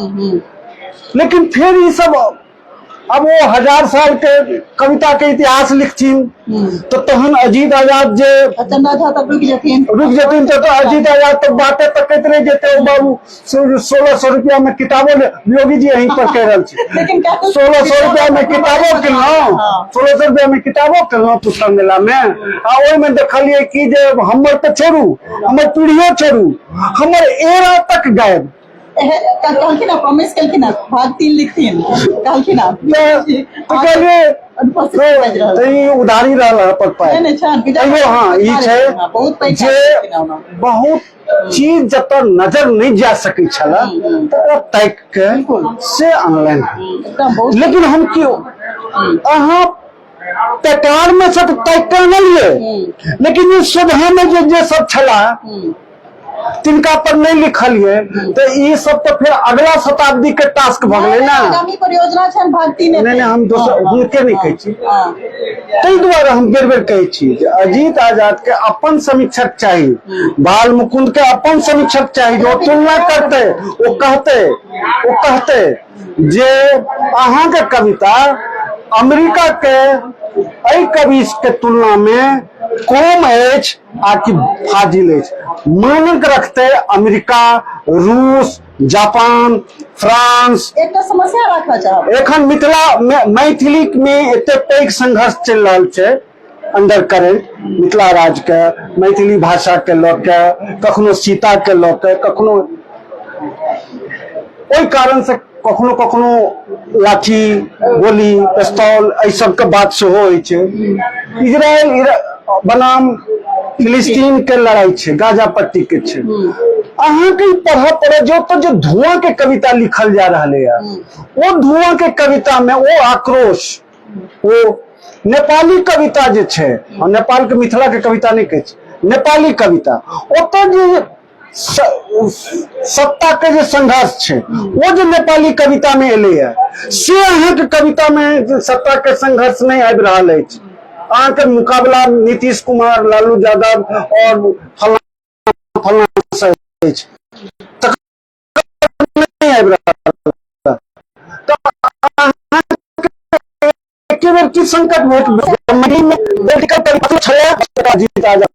लेकिन फिर ये सब अब वो 1000 साल के कविता के इतिहास लिखथिन तो तहन अजीत आजाद जे चंदा झा तक रुक जथिन तो अजीत आजाद तक बातें तकैत रह जेते। ओ बाबू 1600 रुपया में किताबो योगी जी यहीं पर कह रहल छी, लेकिन 1600 रुपया में किताबो किनलहुँ, 1600 रुपया में किताबो किनलहुँ पुस्तक मेला में। आ ओहि में देखलिए कि जे हमर तो छोड़ू, हमर पीढ़ियो छोड़ू, हमर एरा तक गायब। कहलखिन ना, प्रॉमिस कहलखिन ना भाग 3 लिखथिन, कहलखिन ना तो कहलिए उधारी रहल पर पाए। हाँ ई छै जे बहुत चीज जब नजर नहीं जा सकै छला तो तैक के से ऑनलाइन। लेकिन हम क्यों अहाँ पेकार में सब तैक के आनलिए, लेकिन ये सुबह में जे सब छला तिनका पर नहीं लिखलिए तो ये सब तो फिर अगला शताब्दी के टास्क भ गेलै ना। आगामी परियोजना छै भारती ने। नहीं हम दोसर हुनके नहीं कहै छी, ताहि दुआरे हम बेर बेर कहै छी जे अजीत आजाद के अपन समीक्षक चाही, बाल मुकुंद के अपन समीक्षक चाही जो तुलना करते वो कहते जे अहाँ के कविता अमेरिका के एहि कवि के तुलना में कम अछि आ कि फाजिल अछि। मानक रखते अमेरिका, रूस, जापान, फ्रांस। एक समस्या रखना चाहब एखन मिथिला मैथिली में एते पैघ संघर्ष चल रहा है अंडर करेंट, मिथिला राज के मैथिली भाषा के लऽ के, कखनो सीता के लऽ के, कखनो ओहि कारण से कखनो कखनो लाठी गोली पिस्तौल एहि सब के बात सेहो होइ छै। इजराइल बनाम फिलिस्तीन के लड़ाई छै, गाजा पट्टी के छै। अहाँ के पढ़ पड़े जो तो जो धुआं के कविता लिखल जा रहा है, वो धुआं के कविता में वो आक्रोश, वो नेपाली कविता जे छै, नेपाल के मिथिला के कविता नहीं कहै छै, नेपाली कविता ओतऽ जे सत्ता के जो संघर्ष छै वो जो नेपाली कविता में एले है से अहाँ के कविता में सत्ता के संघर्ष नहीं आबि रहल अछि। अहाँ के मुकाबला नीतीश कुमार, लालू यादव और फलाना से अछि, नहीं आबि रहल। तो एके बेर की संकट भेट मनी में पॉलिटिकल परिवर्तन छलै अजीत आजाद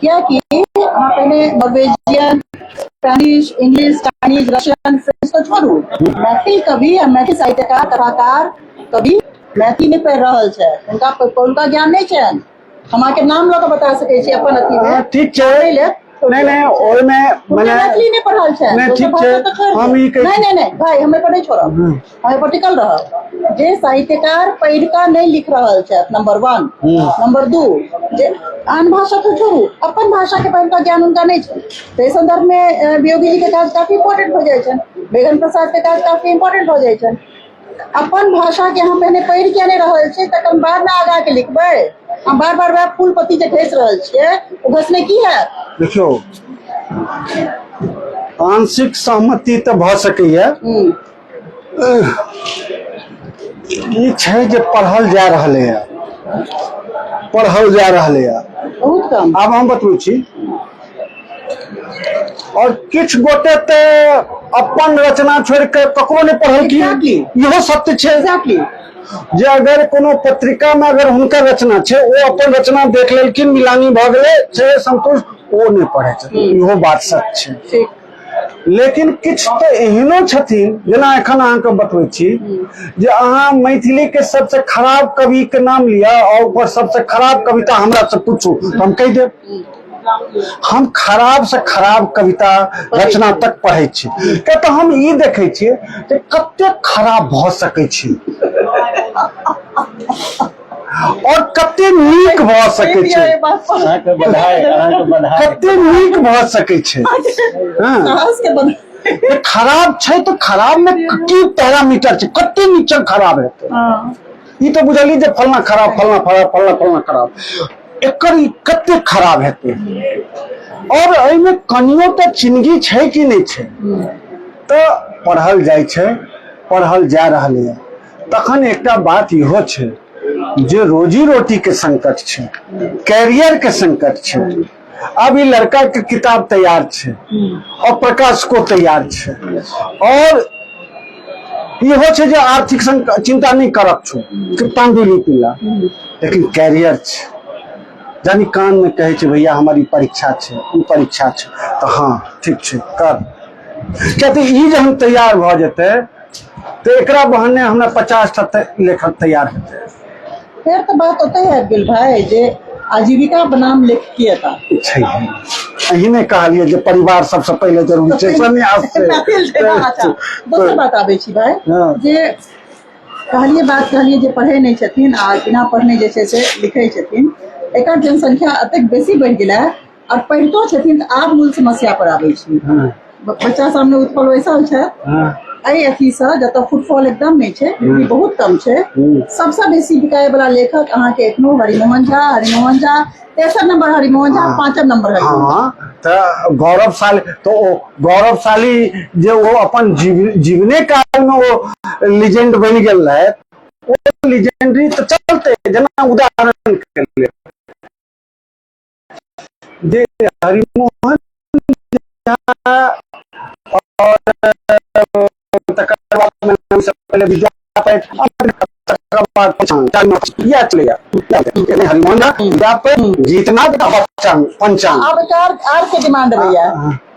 क्या कि पहले Norwegian, Spanish, English, Chinese, Russian, French तो छोड़ू, मैथिल कवि या मैथिल साहित्यकार, कलाकार कवि मैथिली नहीं पढ़ रहा है, उनका ज्ञान नहीं है। हम आके नाम लो तो बता सके छी अपन अथी में। ठीक छै, नहीं ओय में मैंने मैथिली नहीं पढ़ल छै, नहीं ठीक छै, हम ई नहीं भाई हमें पर नहीं छोड़ो, हमें पर टिकल रह। जे साहित्यकार पढ़ का नहीं लिख रहल छै, नंबर 1, नंबर 2 जे आन भाषा तो छोड़ू, अपन भाषा के पढ़ का ज्ञान उनका नहीं छै। तो इस संदर्भ में वियोगी जी के काज काफी इंपोर्टेंट हो जाए छै, बेगन प्रसाद के काज काफी इंपोर्टेंट हो जाए छै। अपन भाषा के हम पहले पढ़ के नहीं रहल छै तखन बाद में आगा के लिखबै। हम बार बार वह फूल पत्ती जे घस रहल छियै ओ घसने की है। देखियो आंशिक सहमति तो भ सकैया, ई छै जे पढ़ल जा रहल है, बहुत कम। आब हम बतबै छी, और किछ गोटे ते अपन रचना छोड़ के ककरो नहीं पढ़ल की, इहो सत्य छै जे अगर कोनो पत्रिका में अगर हुनकर रचना छै वो अपन रचना देख लेलखिन, मिलानी भ गेलै छै संतुष्ट, वो नहीं पढ़े छै, इहो बात सच छै। लेकिन किछ तो एहनो छथिन जेना एखन अहाँ के बतबै छी जे अहाँ मैथिली के सबसे खराब कवि के नाम लिया और ऊपर सबसे खराब कविता हमरा से पूछू तो हम कह देब। हम खराब से खराब कविता रचना तक पढ़े छी, क्या तो हम ई देखे छी जे कते खराब भ सकै छी। और कते नीक भ सकै छै, अहाँके बधाई कते नीक भ सकै छै। हाँ, साहस के बधाई। ये खराब छै तो खराब में की पैरामीटर छै, कते नीचा खराब हेतै। हाँ, ई तो बुझलियै जे फलना खराब, फलना खराब, फलना खराब, एकर ई कते खराब हेतै। और एहिमे कनियो तऽ जिंदगी छै कि नहीं छै। तऽ पढ़ल जाइ छै, पढ़ल जा रहल है, तखन एकटा बात इहो छै जे रोजी रोटी के संकट छै, कैरियर के संकट छै। अब ई लड़का के किताब तैयार छै और प्रकाशको तैयार छै, और इहो छै जे आर्थिक चिंता नहीं करब छो कि तांदूली पीला, लेकिन कैरियर छै। जानी कान में कहे छै भैया हमारी परीक्षा छै, ई परीक्षा छै, तो हाँ ठीक छै कर। क्या तो ई जहन तैयार भ जेतै तो एकरा बहाने हमरा 50 लेखक तैयार हेतै। फिर तो बात होता है अब्दुल भाई जे आजीविका बनाम लेखकीयता। छै अहिने कहलिए जे परिवार सबसे पहले जरूरी छै, संन्यास छै। अच्छा, दोसर बात आबै छी भाई हाँ। जे कहलिए जे पढ़े नहीं छथिन आ बिना पढ़ने जे छै से लिखे छथिन, एकर जनसंख्या अतेक बेसी बढ़ि गेला और पढ़ितो छथिन तऽ आब मूल समस्या पर आबै छी। हाँ, बच्चा सामने उत्पल बैसल छै, हाँ, एहि अथी से जतऽ फुटफॉल एकदम नहीं छै, बहुत कम छै। सबसे बेसी बिकाय वाला लेखक अहाँके एखनो हरिमोहन झा, तेसर नंबर हरिमोहन झा, पांचम नंबर हरिमोहन झा। हाँ, तो गौरवशाली तो ओ गौरवशाली जे वो अपन जीवने काल में वो लीजेंड बन गेल है, वो लीजेंडरी तो चलते। जना उदाहरण के लिए जे हरिमोहन झा और तकर बाद में सबसे पहले विद्यापति, तकर बाद या चलेगा हरिमोहन झा, विद्यापति, गीतनाथ, पंचांग। अब आर के डिमांड भैया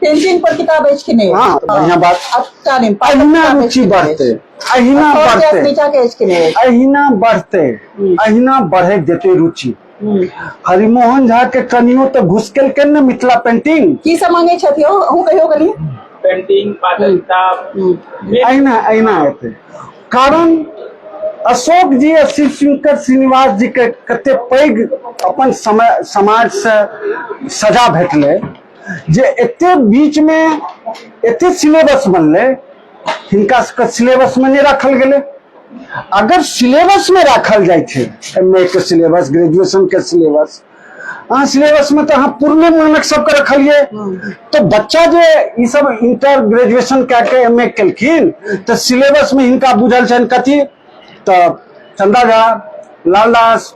पेंटिंग पर किताब बेच के नहीं। हाँ, बढ़िया बात। अच्छा नहीं, अहिना रुचि बढ़ते, अहिना बढ़ते, नीचा के एज के नहीं। अहिना बढ़ते, अहिना बढ़े देते रुचि। हरिमोहन झा के कनियो तो घुस के न मिथिला पेंटिंग की सब मांगे छथि हूँ कहियो कनी पेंटिंग पादलता अहिना अहिना हेतै। कारण अशोक जी आ शिव शंकर श्रीनिवास जी के कते पैघ अपन समय समाज से सजा भेटले जे एते बीच में एते सिलेबस बनले, हिनका सबके सिलेबस में नहीं रखल गेले। अगर सिलेबस में रखल जाए थे, एमए के सिलेबस, ग्रेजुएशन के सिलेबस, अहाँ सिलेबस में तो अहाँ पूर्ण मानक सबके रखलिए, तो बच्चा जे ई सब इंटर ग्रेजुएशन के एमए केलखिन तो सिलेबस में हिनका बुझल छन कथी, तो चंदा झा, लालदास,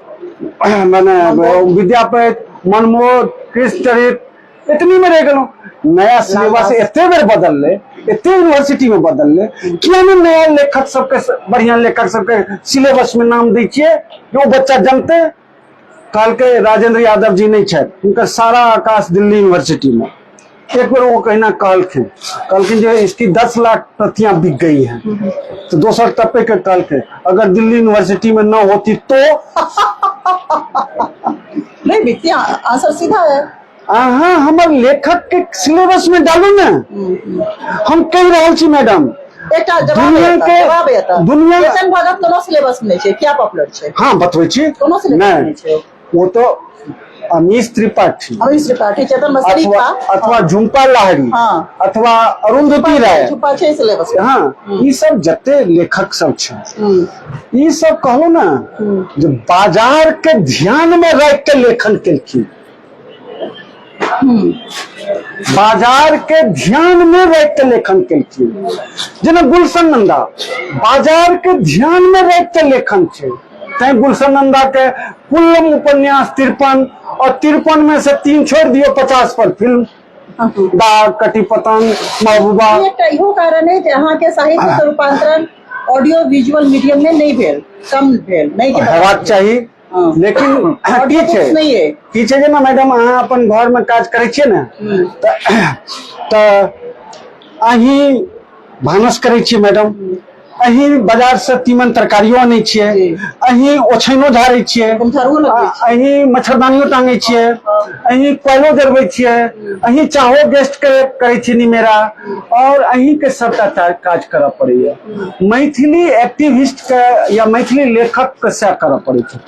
माने विद्यापति, मनमोहन, कृष्णचरित, इतनी में रह गलो। नया सिलेबस एते बेर बदलले, एते यूनिवर्सिटी में बदलले, किया ने नया लेखक सबके, बढ़िया लेखक सबके सिलेबस में नाम दै छियै जो बच्चा जानते। कल के राजेंद्र यादव जी नहीं है, उनका सारा आकाश दिल्ली यूनिवर्सिटी में। एक बार वो कहना कहलखिन जो इसकी 10 लाख प्रतियां बिक गई हैं, तो दोसर टप्पे के कहलके अगर दिल्ली यूनिवर्सिटी में न होती तो नहीं बिकती। आंसर सीधा है। हाँ, हमारे लेखक के सिलेबस में डालू ना। हम कह रहे छी मैडम, एकटा दुनिया के दुनिया चेतन भगत कोनो सिलेबस में नहीं छै, क्या पॉपुलर छै? हाँ बतबै छी, कोनो सिलेबस में नहीं छै। वो तो अमीश त्रिपाठी, चेतन मस्ती अथवा झुम्पा लाहिड़ी, हाँ, अथवा अरुंधति राय, छुपा छै सिलेबस। हाँ, ई सब जते लेखक सब छै, ई सब कहलो ना जो बाजार के ध्यान में रख के लेखन केलखिन, बाजार के ध्यान में रख के लेखन केलखिन। जेना गुलशन नंदा बाजार के ध्यान में रख के लेखन छै, तै गुलशन नंदा के कुल्लम उपन्यास 53 और 53 में से 3 छोड़ दियो, 50 पर फिल्म, बाघ, कटी पतंग, महबूबा। एकटा इहो कारण है जे अहाँ के साहित्य के रूपांतरण ऑडियो विजुअल मीडियम में नहीं भेल, कम भेल, नहीं के हेबाक चाहिए। लेकिन की छै जेना मैडम अहाँ अपन घर में काज करै छियै ने, तऽ अहीं भानस करै छियै मैडम, अहीं बाजार से तीमन तरकारियों आनै छियै, अहीं ओछैनो झाड़ै छियै, हम झाड़ू लगबै छी। अहीं मच्छरदानियों टांगै छियै, अहीं कोयलो जरबै छियै, अहीं चाहो गेस्ट के करै छी निमेरा, और अहीं के सबटा काज करऽ पड़ैया। मैथिली एक्टिविस्ट के या मैथिली लेखक के सएह करऽ पड़ै छै।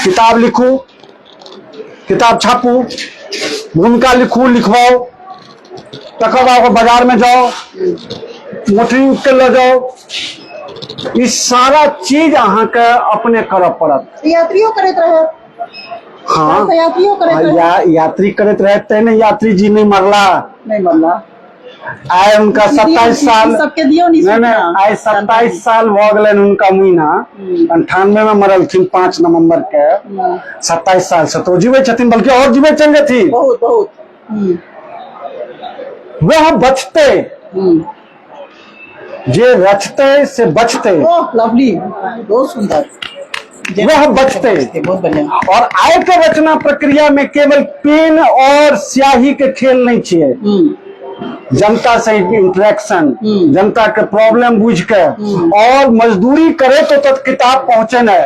किताब लिखू, किताब छापू, भूमिका लिखू, लिखवाओ, तकर बाद बाजार में जाओ, मोटरी उठ के लऽ जाओ, ई सारा चीज अहाँके अपने करऽ पड़त। यात्रियों करैत रहे, हाँ, यात्रियों करैत रहे, यात्री करैत रहे तेने यात्री जी नहीं मरला। नहीं मरला। आइ उनका 27 साल, सबके दियो नहीं, आइ 27 साल भ गेलन उनका महीना। 98 में मरलखिन 5 नवंबर के, 27 साल से तो जीवे छथिन, बल्कि और जीवे चल जेथिन। बहुत बहुत वह बचते, जे रचते से बचते, ओह लवली, बहुत सुंदर, वह बचते। बहुत बढ़िया। और आय के रचना प्रक्रिया में केवल पेन और स्याही के खेल नहीं छिए, जनता से इंटरेक्शन, जनता के प्रॉब्लम बुझ के और मजदूरी करे तो तक किताब पहुंचे न,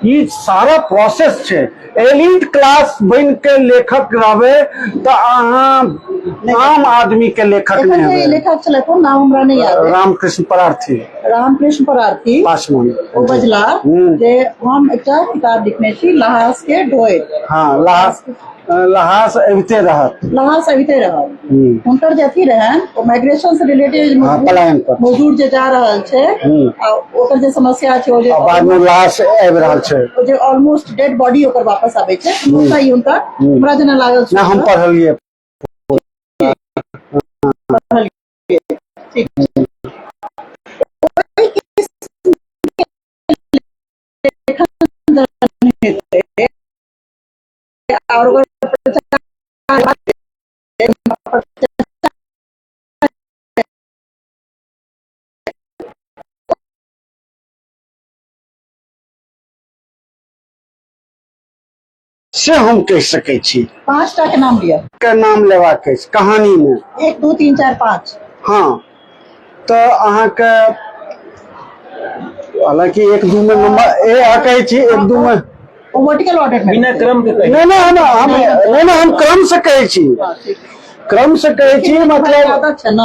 ये सारा प्रोसेस छे। एलिट क्लास बन के लेखक रहबे तो अहाँ आम आदमी के लेखक नहीं एखन जे है। लेखक छले तो नाम हमरा नहीं याद है। रामकृष्ण परार्थी रामकृष्ण परार्थी पासवान ओ बजला जे हम एकटा किताब लिखने छी लहास के डोय। हाँ, लहास अबिते रहत, लहास अबिते रहत। हुनकर जे अथी रहन ओ माइग्रेशन से रिलेटेड पलायन पर मजदूर जे जा रहल छै आ ओकर जे समस्या छै, ओ जे बाद में लहास आबि रहल छै, ओ जे ऑलमोस्ट डेड बॉडी ओकर वापस आबै छै, सही हुनका हमरा जेना लागल छै। ना हम पढ़लिए, ठीक और से हम कह सकै छी। 5टा के नाम लिया, के नाम लेबाक अछि कहानी में, 1 2 3 4 5। हाँ, तो अहाँके हालांकि 1 2 में नंबर ए कहै छी, 1 2 में वर्टिकल ऑर्डर में बिना क्रम के कही। नहीं, हम क्रम से कहै छी, क्रम से कहै छी, मतलब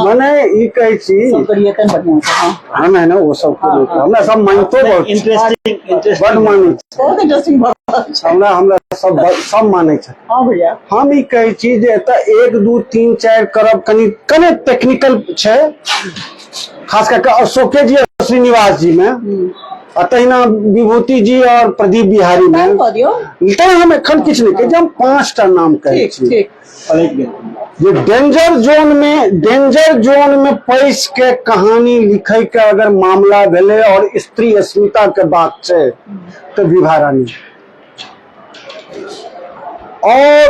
माने ई कहै छी सब करिए तन बढ़िया से। हां हम है ना वो सब हमरा सब मानतो बहुत इंटरेस्टिंग बड़ मानै छै, बहुत इंटरेस्टिंग बात छै। हमरा सब मानै छै। हां भैया, हम ई कहै छी जे एतऽ 1 2 3 4 करब कने टेक्निकल छै, खास करके अशोके जी और श्रीनिवास जी में, तहिना विभूति जी और प्रदीप बिहारी में। तो हम एखन किछु नहीं कहै, हम 5टा नाम कहै छी। ठीक ये डेंजर जोन में पैस के कहानी लिखे के अगर मामला भेले और स्त्री अस्मिता के बात छै तो विभा रानी, और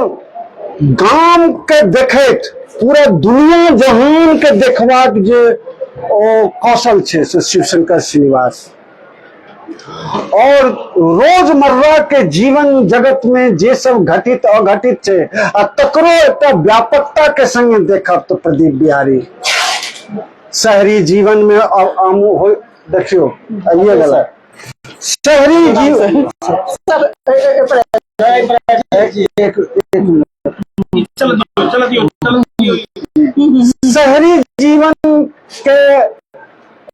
गाम के देखैत पूरा दुनिया जहान के देखबाक जे ओ कौशल छै से शिवशंकर श्रीनिवास, और रोजमर्रा के जीवन जगत में जे सब घटित अघटित छै आ तकरो एकटा व्यापकता के संगे देखब तो प्रदीप बिहारी। शहरी जीवन में देखियो आइए गला शहरी जीवन शहरी जीवन के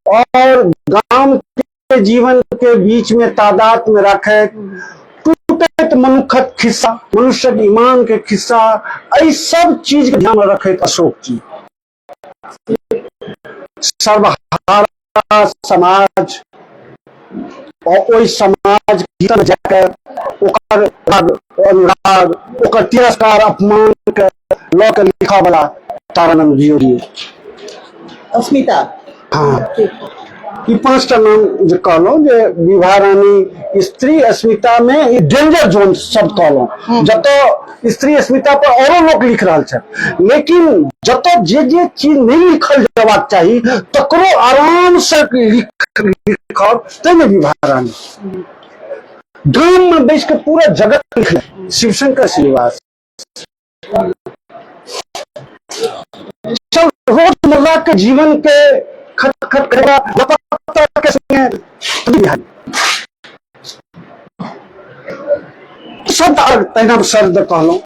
और गांव के जीवन के बीच में तादाद में रखे टूटैत मनुखक खिस्सा, मनुष्य ईमान के खिस्सा, एहि सब चीज के ध्यान में रखे अशोक जी। सर्वहारा समाज और ओहि समाज भीतर जाकर ओकर अनुराग, ओकर तिरस्कार, अपमान के लऽ के लिखा वाला तारानंद जी। अस्मिता। हाँ, ई 5टा नाम जे कहलौं, जे विभा रानी, स्त्री अस्मिता में ई डेंजर जोन सब कहलौं, जतऽ स्त्री अस्मिता पर औरो लोग लिख रहल छै, लेकिन जतऽ जे चीज नहीं लिखल जबाक चाही तकरो आराम से लिखब, तैमे विभा रानी गाम में बैस के पूरा जगत लिखले। शिवशंकर श्रीनिवास रोजमर्रा के जीवन के खटखट तक के संगे सब तहिना शब्द कहलहुँ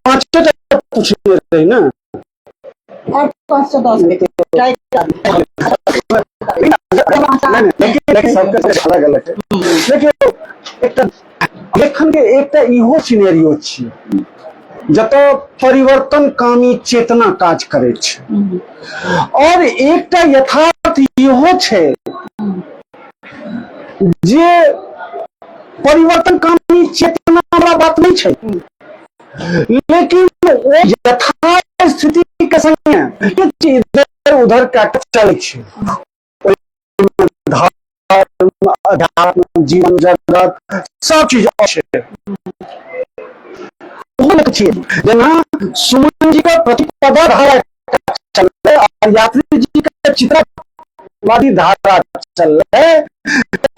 पाँचे टा पूछने रही ना और 510 ट्राई लेकिन सबके अलग अलग है। लेकिन एकटा लेखन के एकटा इहो सिनेरियो छियै जतऽ परिवर्तनकामी चेतना काज करै छै और एकटा यथार्थ इहो छै जे परिवर्तनकामी चेतना वाला बात नहीं छै, लेकिन वो यथार्थ स्थिति के संगे इधर उधर काट चलै छै। धर्म, अध्यात्म, जीवन जगत सब चीज छै। जेना सुमन जी का प्रतिपदा धारा चल रहे और यात्री जी का चित्रवादी धारा चल रहे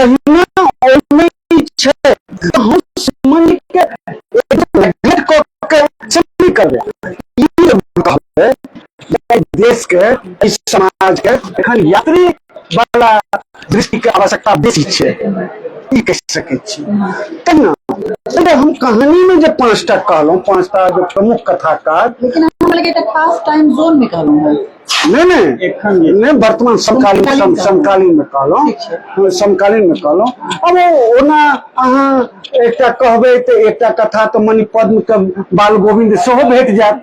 हम सुमन जी के कर रहे देश के इस समाज के एखन यात्री वाला दृष्टि के आवश्यकता बेसी छै ई कह सकै छी। तहिना हम कहानी में जो 5टा कहलहुँ 5टा जो प्रमुख कथाकार, लेकिन हम लगे एक खास टाइम जोन में कहलहुँ है नहीं वर्तमान समकालीन में कहलहुँ समकालीन में कहलहुँ। अब ओना अहाँ एकटा कहबै तऽ एकटा कथा तऽ मणिपद्म के बाल गोविंद सेहो भेट जायत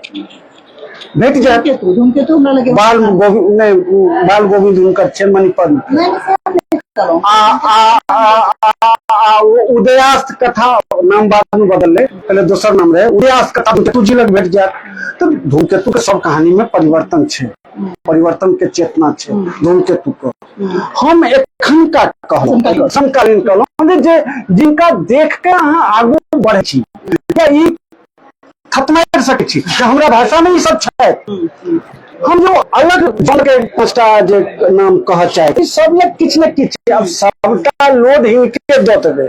धूमकेतु हमरा लगे बाल गोविंद हुनकर छै मणिपद्म। उदयास्त कथा नाम बाद में बदल पहले दोसर नाम रहे उदयास्त कथा धूमकेतु जी लग भेट जायत। तो धूमकेतु के सब कहानी में परिवर्तन छै, परिवर्तन के चेतना छै धूमकेतु को। हम एखन का कहलहुँ समकालीन कहलहुँ जे जिनका देख के अहाँ आगू बढ़ै छी क्या ई खत्म कर सकै छी हमरा भाषा में ई सब छै। हम जो अलग जन के 5टा जे नाम कह चाहे सब में किछ न किछ अब सबटा लोड हिनके दऽ देबै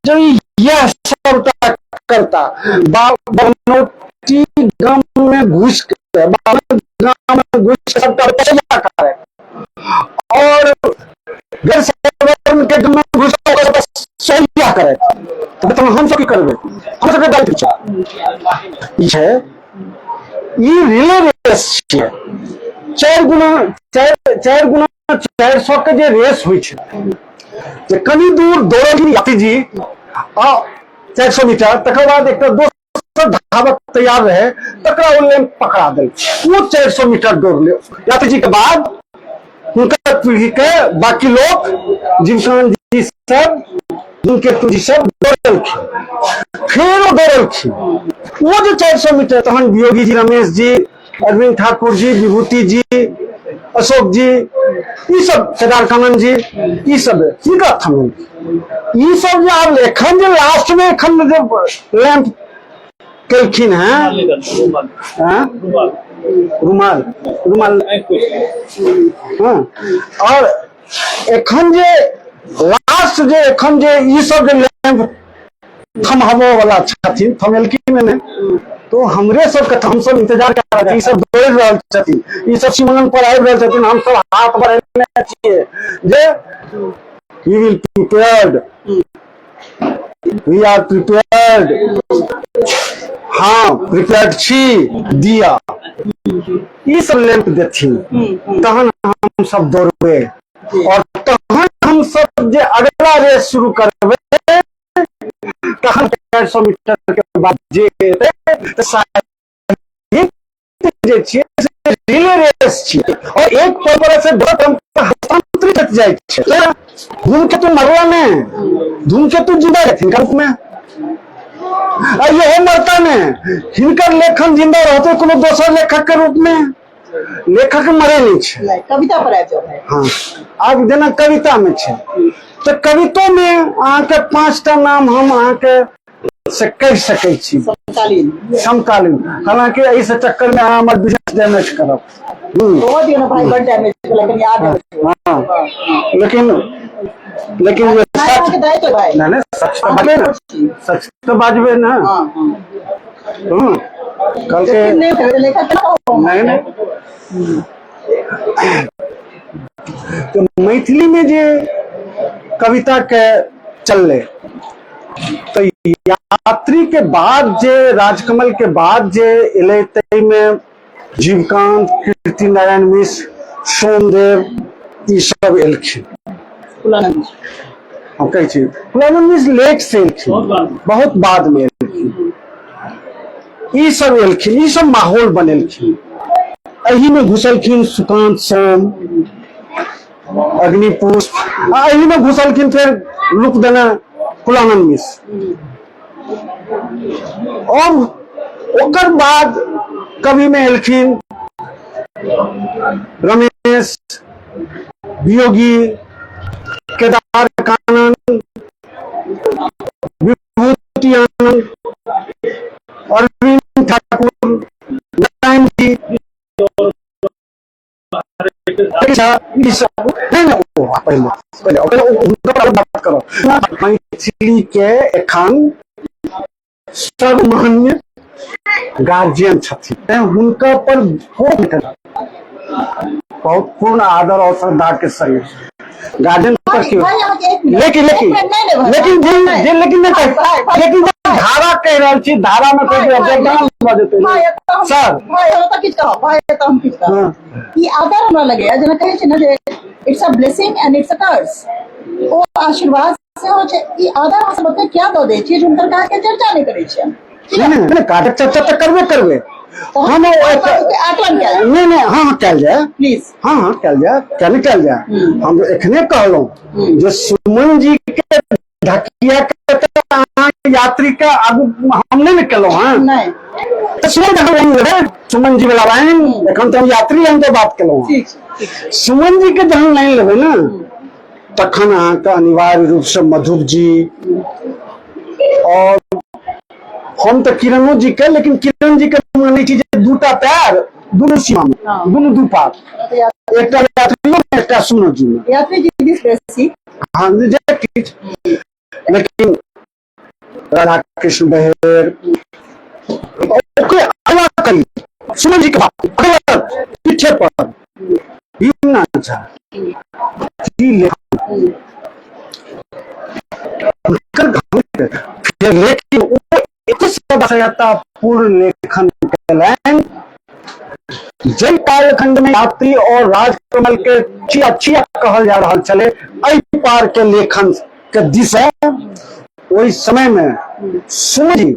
जो यह सबटा करता बागमती गांव में घुस के गांव में घुस के सबटा पैसा करे और घर से के गांव में घुस के सहिया करे तो हम सब की करबै हम सब दायित्व छै ई रिले रेस छै। 4 गुना 400 के जे रेस होइ छै जे कनी दूर दौड़ल यात्री जी 400 मीटर तकर बाद एकटा दोसर धावक तैयार रहे तकरा ओ लेन पकड़ा देल वो 400 मीटर दौड़ ले यात्री जी के बाद उनका पीढ़ी के बाकी लोग जीवकान जी सब धूमकेतु जी सब दौड़लखिन फिर वो दौड़लखिन वो जो 400 मीटर तहन वियोगी जी रमेश जी अरविंद ठाकुर जी विभूति जी अशोक जी ई सब केदार कानन जी ई सब हिनका थमन ई सब जे आब एखन जे लास्ट में एखन जे लैंप केलखिन हैं रुमाल हाँ और एखन जे लास्ट जे एखन जे ई सब जे लैंप थमहबो वाला छथिन थमेलखिन ने तो हमरे सब के हम सब इंतजार कर रहे हैं। सब दौड़ रहल छथिन ई सब सिमरन पर आबि रहल छथिन हम सब हाथ बढ़ेने छियै जे we will prepared we are prepared हाँ प्रिपेयर्ड छी दिया ई सब लैंप देथिन तहन हम सब दौड़बै और तहन हम सब जे अगला रेस शुरू करबै तहन 400 मीटर के बाद जे जे छियै से रिले रेस छियै और एक पर से हस्तांतरित जाइ छै। धूमकेतु मरला ने धूमकेतु जिंदा रहथिन रूप में आ यहो मरता ने हिनकर लेखन जिंदा रहते कोनो दोसर लेखक के रूप में लेखक मरे नहीं छै कविता पर आबि जाए हाँ आब जेना कविता में छै तो कवितो में अहाँ के 5टा नाम हम अहाँ के से कह सकै छी समकालीन हालांकि इस चक्कर में अहाँ हमर बिजनेस डैमेज करब बहुत ही ना भाई बड़ डैमेज लेकिन याद है लेकिन ये सच तो भाई ना सच तो बाजबे ना सच तो बाजबे ना कल के नहीं लेखा नहीं नहीं तो मैथिली में जे कविता के चलले तो यात्री के बाद जे राजकमल के बाद जे एले तई में जीवकांत, कीर्ति नारायण मिश्र, सोमदेव ई सब एलखिन। हम कहै छी कुलानंद मिश्र लेट से एलखिन, बहुत बाद में एलखिन। ई सब एलखिन, ई सब माहौल बनेलखिन। एही में घुसलखिन सुकांत सोम, अग्निपुष्प, एही में घुसलखिन फिर लुक देना कुलानंद मिश्र। और ओकर बाद कवि में एलखिन रमेश, वियोगी, केदार कानन, विभूति आनंद, अरविंद ठाकुर, नारायण जी, बात करो मैथिली के एखन सर्वमान्य गार्जियन छथिन, हुनका पर बहुत पूर्ण आदर और श्रद्धा के सहित गार्जियन पर क्यों लेकिन धारा कह रहा छी, धारा में सर ई आदर हमरा लगे जेना कहै छै ने जे it's a blessing and it's a curse. ओ आशीर्वाद से हो छै। ई आदर हम सबके क्या दो दे छी हुनकर का के चर्चा नहीं करै छै। नहीं काटक चर्चा तो करबे हम आकलन क्या नहीं हाँ कल जाए प्लीज हाँ कल जाए क्या नहीं कल जाए। हम एखने कहलहुँ जो सुमन जी के ढकिया के यात्री के आगू हम नहीं केलहुँ हाँ तो सुमन जी वाला लाइन एखन तो हम यात्री लाइन तो बात केलहुँ। सुमन जी के जहन लाइन लेबै ना तखन अहाँके अनिवार्य रूप से मधुर जी और हम तो किरणो जी के, लेकिन किरण जी के नहीं चीज दूटा पैर दोनों सीमा में दोनों दू पार एक यात्री में एक सुमन जी में यात्री जी दिस बेसिक हाँ लेकिन राधा कृष्ण बहेर करी सुमन जी के बात पीछे पर भीमना झा लेकिन पूर्ण लेखन जय कालखंड में यात्री और राजकमल के चिया चिया कहल जा रहा चले अई पार के लेखन के दिशा वही समय में सुमन जी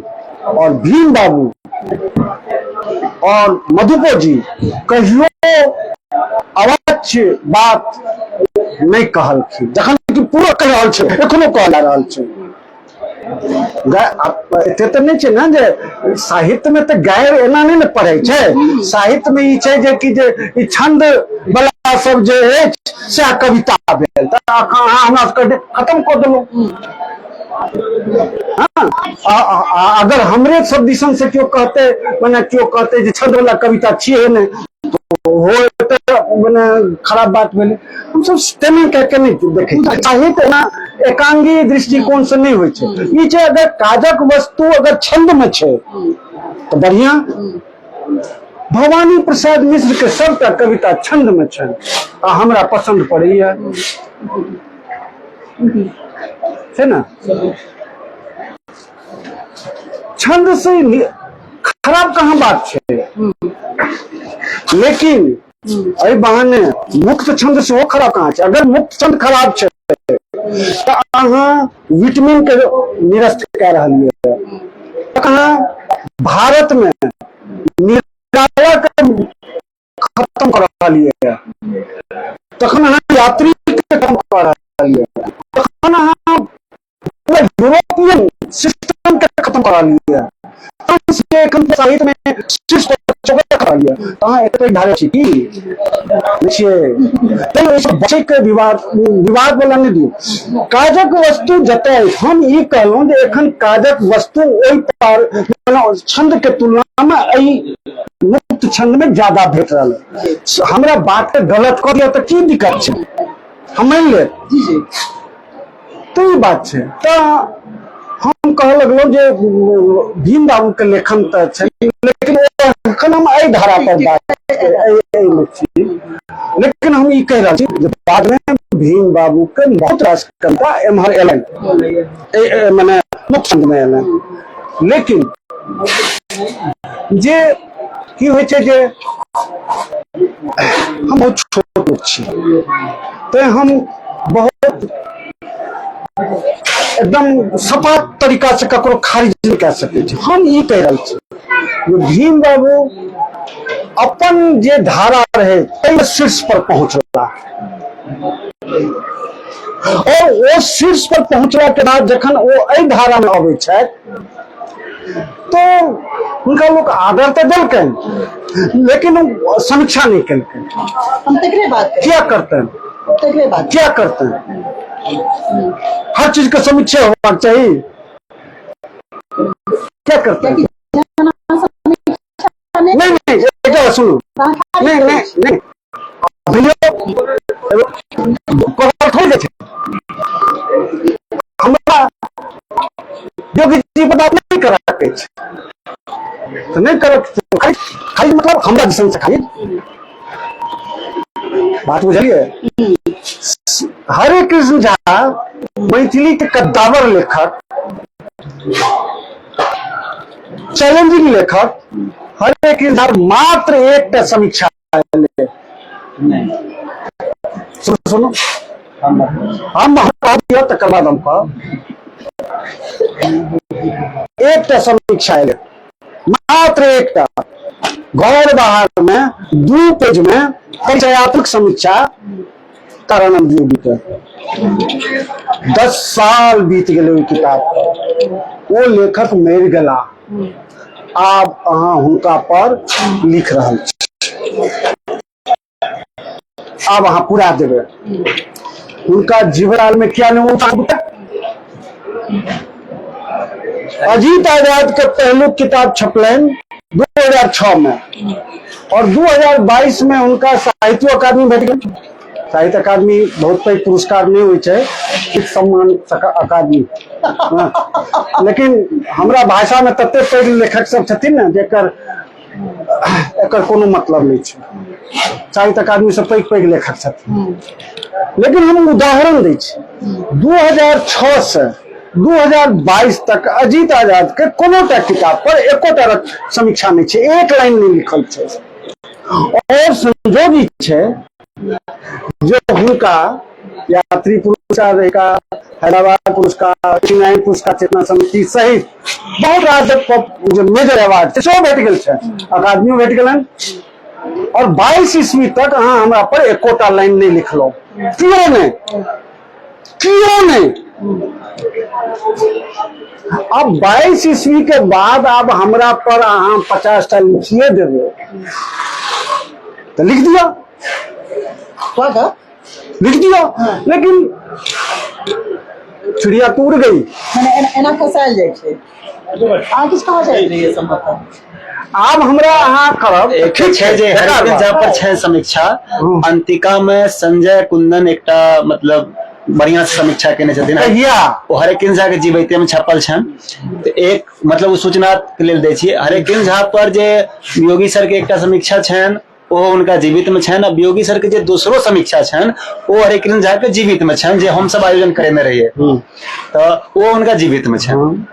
और भीम बाबू और मधुको जी कहियो अवश्य बात नहीं कहलखिन, जखन कि पूरा कह रहल छै एखनो कह रहल छै। एते तो नहीं छै ना जे साहित्य में तो गैर एना नहीं न पढ़े छै। साहित्य में ई छै जे कि जे ई छंद वाला सब जे अछि से कविता भेल त अहाँ हमरा सबके खत्म कर देलहुँ। हाँ अगर हमरे सब दिसन से क्यों कहते माने क्यों कहते जे छंद वाला कविता छियै ने तो हो माने खराब बात भेलै। हम सब तेना कह के नहीं देखे साहित्य ना एकांगी दृष्टिकोण से नहीं होइ छै। ई छै अगर काजक वस्तु अगर छंद में छै तो बढ़िया। भवानी प्रसाद मिश्र के सबटा कविता छंद में छै आ हमरा पसंद पड़ैया छै ना। छंद से खराब कहाँ बात छै, लेकिन अरे बहाने मुक्त छंद से वो खराब कहाँ छै। अगर मुक्त छंद खराब छै तो अहाँ विटामिन के निरस्त कह रहा है। भारत में निराला के खत्म कर रहा है, तखन अहाँ यात्री के खत्म कर रहा है, तखन अहाँ पूरा यूरोपियन सिस्टम के खत्म करा लिया। साहित्य में बचे के विवाद वाला नहीं दियो। काजक वस्तु जते हम ई कहलहुँ जे एखन काजक वस्तु ओहि पार छंद के तुलना में एहि मुक्त छंद में ज्यादा भेट रहा है। हमरा बात के गलत कर दिया तो की दिक्कत छै, हम मान ले तो ये बात है। तो हम कह लगलो जे भीम बाबू के लेखन तो छै, लेकिन एखन हम एहि धारा पर बात लेकिन हम ई कह रहल छी जे बाद में भीम बाबू के बहुत रास कविता एम्हर एलन, माने नुकसान में एलन, लेकिन जे की होइ छै जे हम बहुत छोट लोग छी, तो हम बहुत एकदम सपाट तरीका से ककरो खारिज नहीं कह सकै छी। हम ई कह रहल छी जे भीम बाबू अपन जे धारा रहे ताहि शीर्ष पर पहुंचला, और वो शीर्ष पर पहुंचला के बाद जखन वो एहि धारा में अबै छथि तो उनका लोग आदर तो देलकन, लेकिन समीक्षा नहीं केलकन। हम तकरे बात क्या करते हैं, तकरे बात क्या करते हैं, हर चीज का समीक्षा होना चाहिए, क्या करते हैं? नहीं नहीं बेटा सुनो, नहीं नहीं नहीं हमरा योगी जी बात नहीं कर सकै छै, तो नहीं कर खाली मतलब हमरा दिसन से खाली बात बुझलिए। हरे कृष्ण झा मैथिली के कद्दावर लेखक, चैलेंजिंग लेखक हरे कृष्ण झा मात्र एक समीक्षा सुनो हम तकर बाद हम एक समीक्षा है, मात्र एक घर बाहर में 2 पेज में परिचयात्मक समीक्षा तारानंद योगी के 10 साल बीत गए किताब पर, वो लेखक मर गला, आब अहाँ हुनका पर लिख रहल छी, आब अहाँ पूरा देवे उनका जीवनकाल में क्या नहीं होता। अजीत आजाद के पहलू किताब छपलन 2006 में, और 2022 में उनका साहित्य अकादमी भेट गई। साहित्य अकादमी बहुत पैघ पुरस्कार नहीं हुई है, एक सम्मान अकादमी, लेकिन हमरा भाषा में तते पैघ लेखक सब छथिन ने जेकर एकर कोनो मतलब नहीं है। साहित्य अकादमी से पैघ पैघ लेखक छथिन, लेकिन हम उदाहरण दै छी 2006 से 2022 तक अजीत आजाद के कोनोटा किताब पर एकोटा समीक्षा नहीं है, एक लाइन नहीं लिखल है। और संजोगी है जो हुनका यात्री पुरस्कार रहेगा, हैदराबाद पुरस्कार, पुरस्कार, चेतना समिति सहित बहुत रास जो मेजर अवार्ड से भेट गए अकादमी भेट गलन, और 22 ईस्वी तक अहाँ हमरा पर एकोटा लाइन नहीं लिखलो, क्यों नहीं, क्यों नहीं? अब 22 ईस्वी के बाद अब हमरा पर अहाँ 50 टा लिखिए देवे, तो लिख दिया, लिख दिया, लेकिन चिड़िया तो उड़ गई, एना फसायल जाइ छै, अहाँ किछु कहा जाय आब हमरा अहाँ करब एक छै जे हरिजन झा पर छै समीक्षा, अंतिका में संजय कुंदन एकटा मतलब बढ़िया से समीक्षा केने छथिन, ओ हरे कृष्ण झा के जीवैते में छपल छन। तो एक मतलब सूचना के लेल दै छी, हरे कृष्ण झा पर जे योगी सर के एकटा समीक्षा छन वो उनका जीवित में छन, अब योगी सर के जे दूसरो समीक्षा छन वो हरे कृष्ण झा के जीवित में छन, जे हम सब आयोजन करे में रहिए, तो वो उनका जीवित में छन।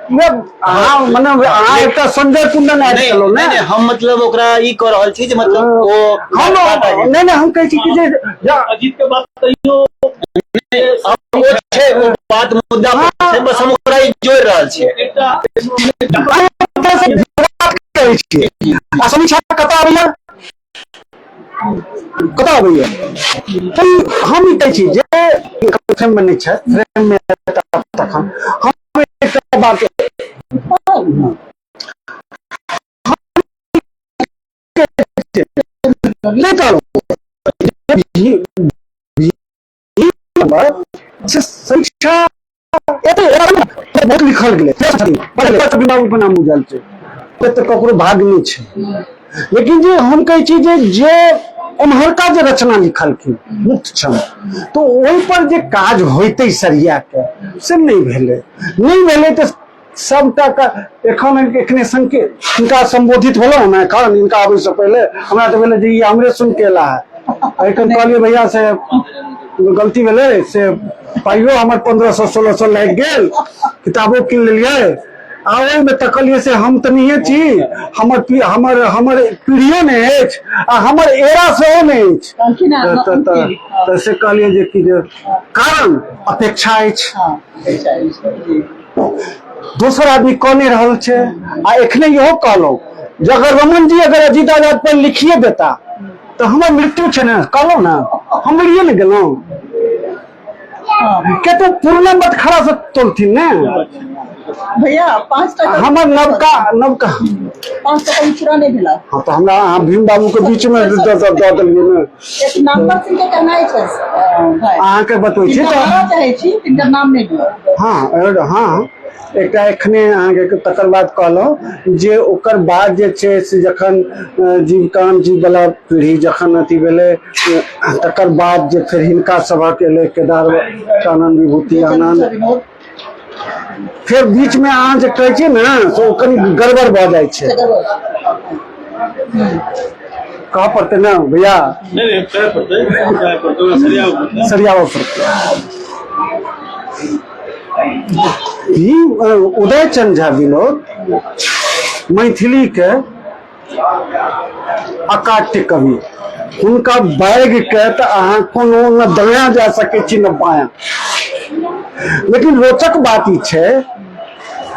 संजय कुंदन नहीं, हम मतलब ओकरा ई कह रहल छी जे मतलब वो नहीं हम कहै छी कि जे अजीत के बात कहियो वो छै, वो बात मुद्दा छै, बस हम ओकरा ई जोड़ रहल छी। समीक्षा कता आबैया कता आबैया, हम ई कहै छी जे फ्रेम में नहीं छै, फ्रेम में तखन हम एकटा बात नहीं करो समीक्षा बहुत लिखल गेलै, नाम बुझल छै, तो ककरो भाग नहीं छै, लेकिन जे हम कहै छी जे एम्हरका जे रचना लिखलखिन मुक्त छन, तो ओहि पर जे काज होइते सरिया के से नहीं भेलै, नहीं भेलै तो सबटा का एखन एखने संके इनका संबोधित भेलो ना, कारण इनका आबै से पहले हमरा तो भेले जे ई हमरे सुन के एला है। एखन कहलिए भैया से गलती भेले से पाइयो हमर 1500-1600 लागि गेल, किताबो कीन लेलिए। आवे में तकलिए से हम तो नहीं छी, हमर पीढ़ियो ने अछि आ हमर एरा सेहो ने अछि। कहलखिन है, त से कहलिए जे कि जे कारण अपेक्षा अछि। हाँ, अच्छा, जी। दोसर आदमी कह नहीं रहल छे आ एखने इहो कहलो जे अगर रमन जी अगर अजीत आजाद पर लिखिए देता तो हमर मृत्यु छे ना, कहलो ना हम मरिए न गेलो हाँ, के तो पुरना मत खड़ा से तोलथिन ने। भैया 5 टका हमर नवका 5 टका ई पूरा नहीं भेला। हाँ तो हमरा अहाँ भीम बाबू के बीच में दे देलिए ने। एक नंबर सिंह के कहना है भाई, अहाँ के बतबै छी कहना चाहे छी, तिनकर नाम नहीं दियो। हाँ एकटा एखने अहाँके तकर बाद कहलहुँ जे ओकर बाद जे छै से जखन जीवकांत जी वाला पीढ़ी जखन अथी भेलै तकर बाद जे फेर हिनका सभक एलै केदार कानन विभूति आनंद, फिर बीच में अहाँ जे कहै छियै ने तो कनी गड़बड़ भऽ जाइ छै। कहाँ पड़ते ना भैया, नहीं क्या पड़ते सरियावा पड़ते। उदय चंद झा विनोद मैथिली के अकाट्य कवि, उनका बैग के तो अहाँ कोनो न दाया जा सके छी न बाया। लेकिन रोचक बात ई छै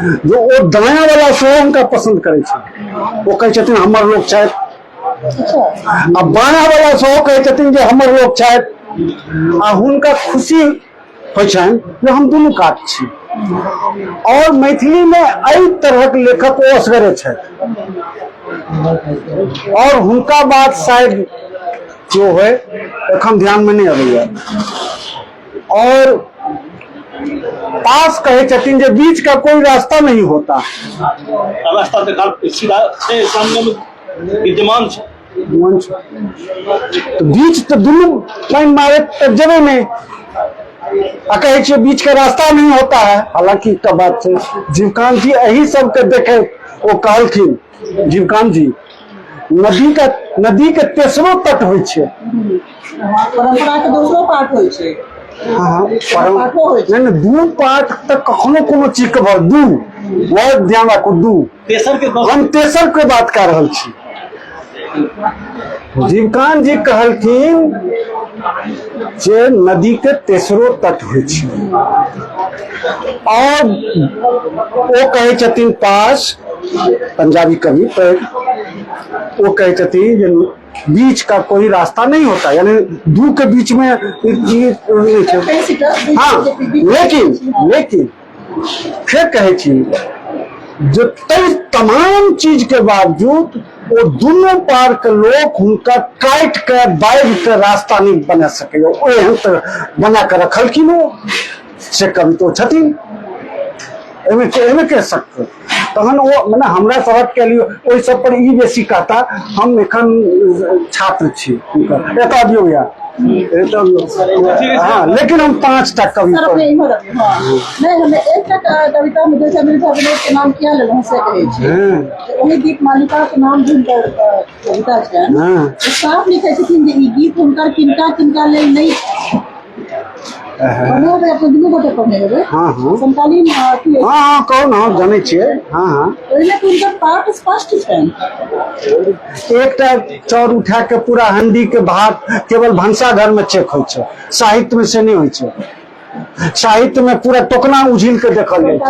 जो ओ दाया वाला सेहो उनका पसंद करे छै, वो कहै छथिन हमर लोग छथि, आ बाया वाला सेहो कहै छथिन जे हमर लोग छथि, आ हुनका खुशी होइ छनि जे हम दुनू कात छी। और मैथिली में एहि तरहक लेखक ओ असगरे छथि, और हुनका बाद शायद जो है एखन ध्यान में नहीं अबैया। और पास कहे छथिन जे बीच का कोई रास्ता नहीं होता, रास्ता तो सीधा छे सामने में विद्यमान छे, मंच तो बीच तो दुनू लाइन मारे तक जेबे नहीं, आ कहे छे बीच का रास्ता नहीं होता है। हालांकि एकटा बात है जीवकांत जी यही सब के देखे वो कहलखिन, जीवकांत जी नदी के तेसरो तट होइ छे, परंपरा के दोसरो पाठ होइ छे। हाँ नहीं दू पाठ तक कखनो कोनो चीज के भर दू बहुत ध्यान रखो दू हम तेसर के बात कर रहल छी। जीवकांत जी कहलखिन जे नदी के तेसरो तट होइ छै, और वो कहे छथिन पास पंजाबी कवि पर वो कहे छथिन जे बीच का कोई रास्ता नहीं होता, यानी दू के बीच में हाँ। लेकिन फिर कहे छी जो तमाम चीज के बावजूद वो दोनों पार के लोग हुनका काट के बाइज के रास्ता नहीं बना सके, ओहन तो बना के रखलखिन वो से कवि तो छथिन, एमे के सकते तहन वो मने हमरा सबक के लिए ओहि सब पर ई बेसी कहता। हम एखन छात्र छी एता दियो या हाँ, लेकिन हम 5 टा कवि सर अपने इम्हर नहीं हमें एक कविता में जैसे मेरे के नाम किया लेलो से कहे छी वही गीत मालिका के नाम भी कविता छै ना, साफ लिखे छथिन जे ई गीत हुनकर किनका लेल नहीं पढ़ने में अपने दुनू गोटे पढ़ने हेबे। हाँ समकालीन हाँ कौन हम जाने छिए। हाँ ओहिमे तो उनका पाठ स्पष्ट छै, एकटा चौर उठा के पूरा हंडी के भात केवल भंसा घर में चेक होइ छै, साहित्य में से नहीं होइ छै। साहित्य में पूरा टोकना उझिल के देखल जाइ छै।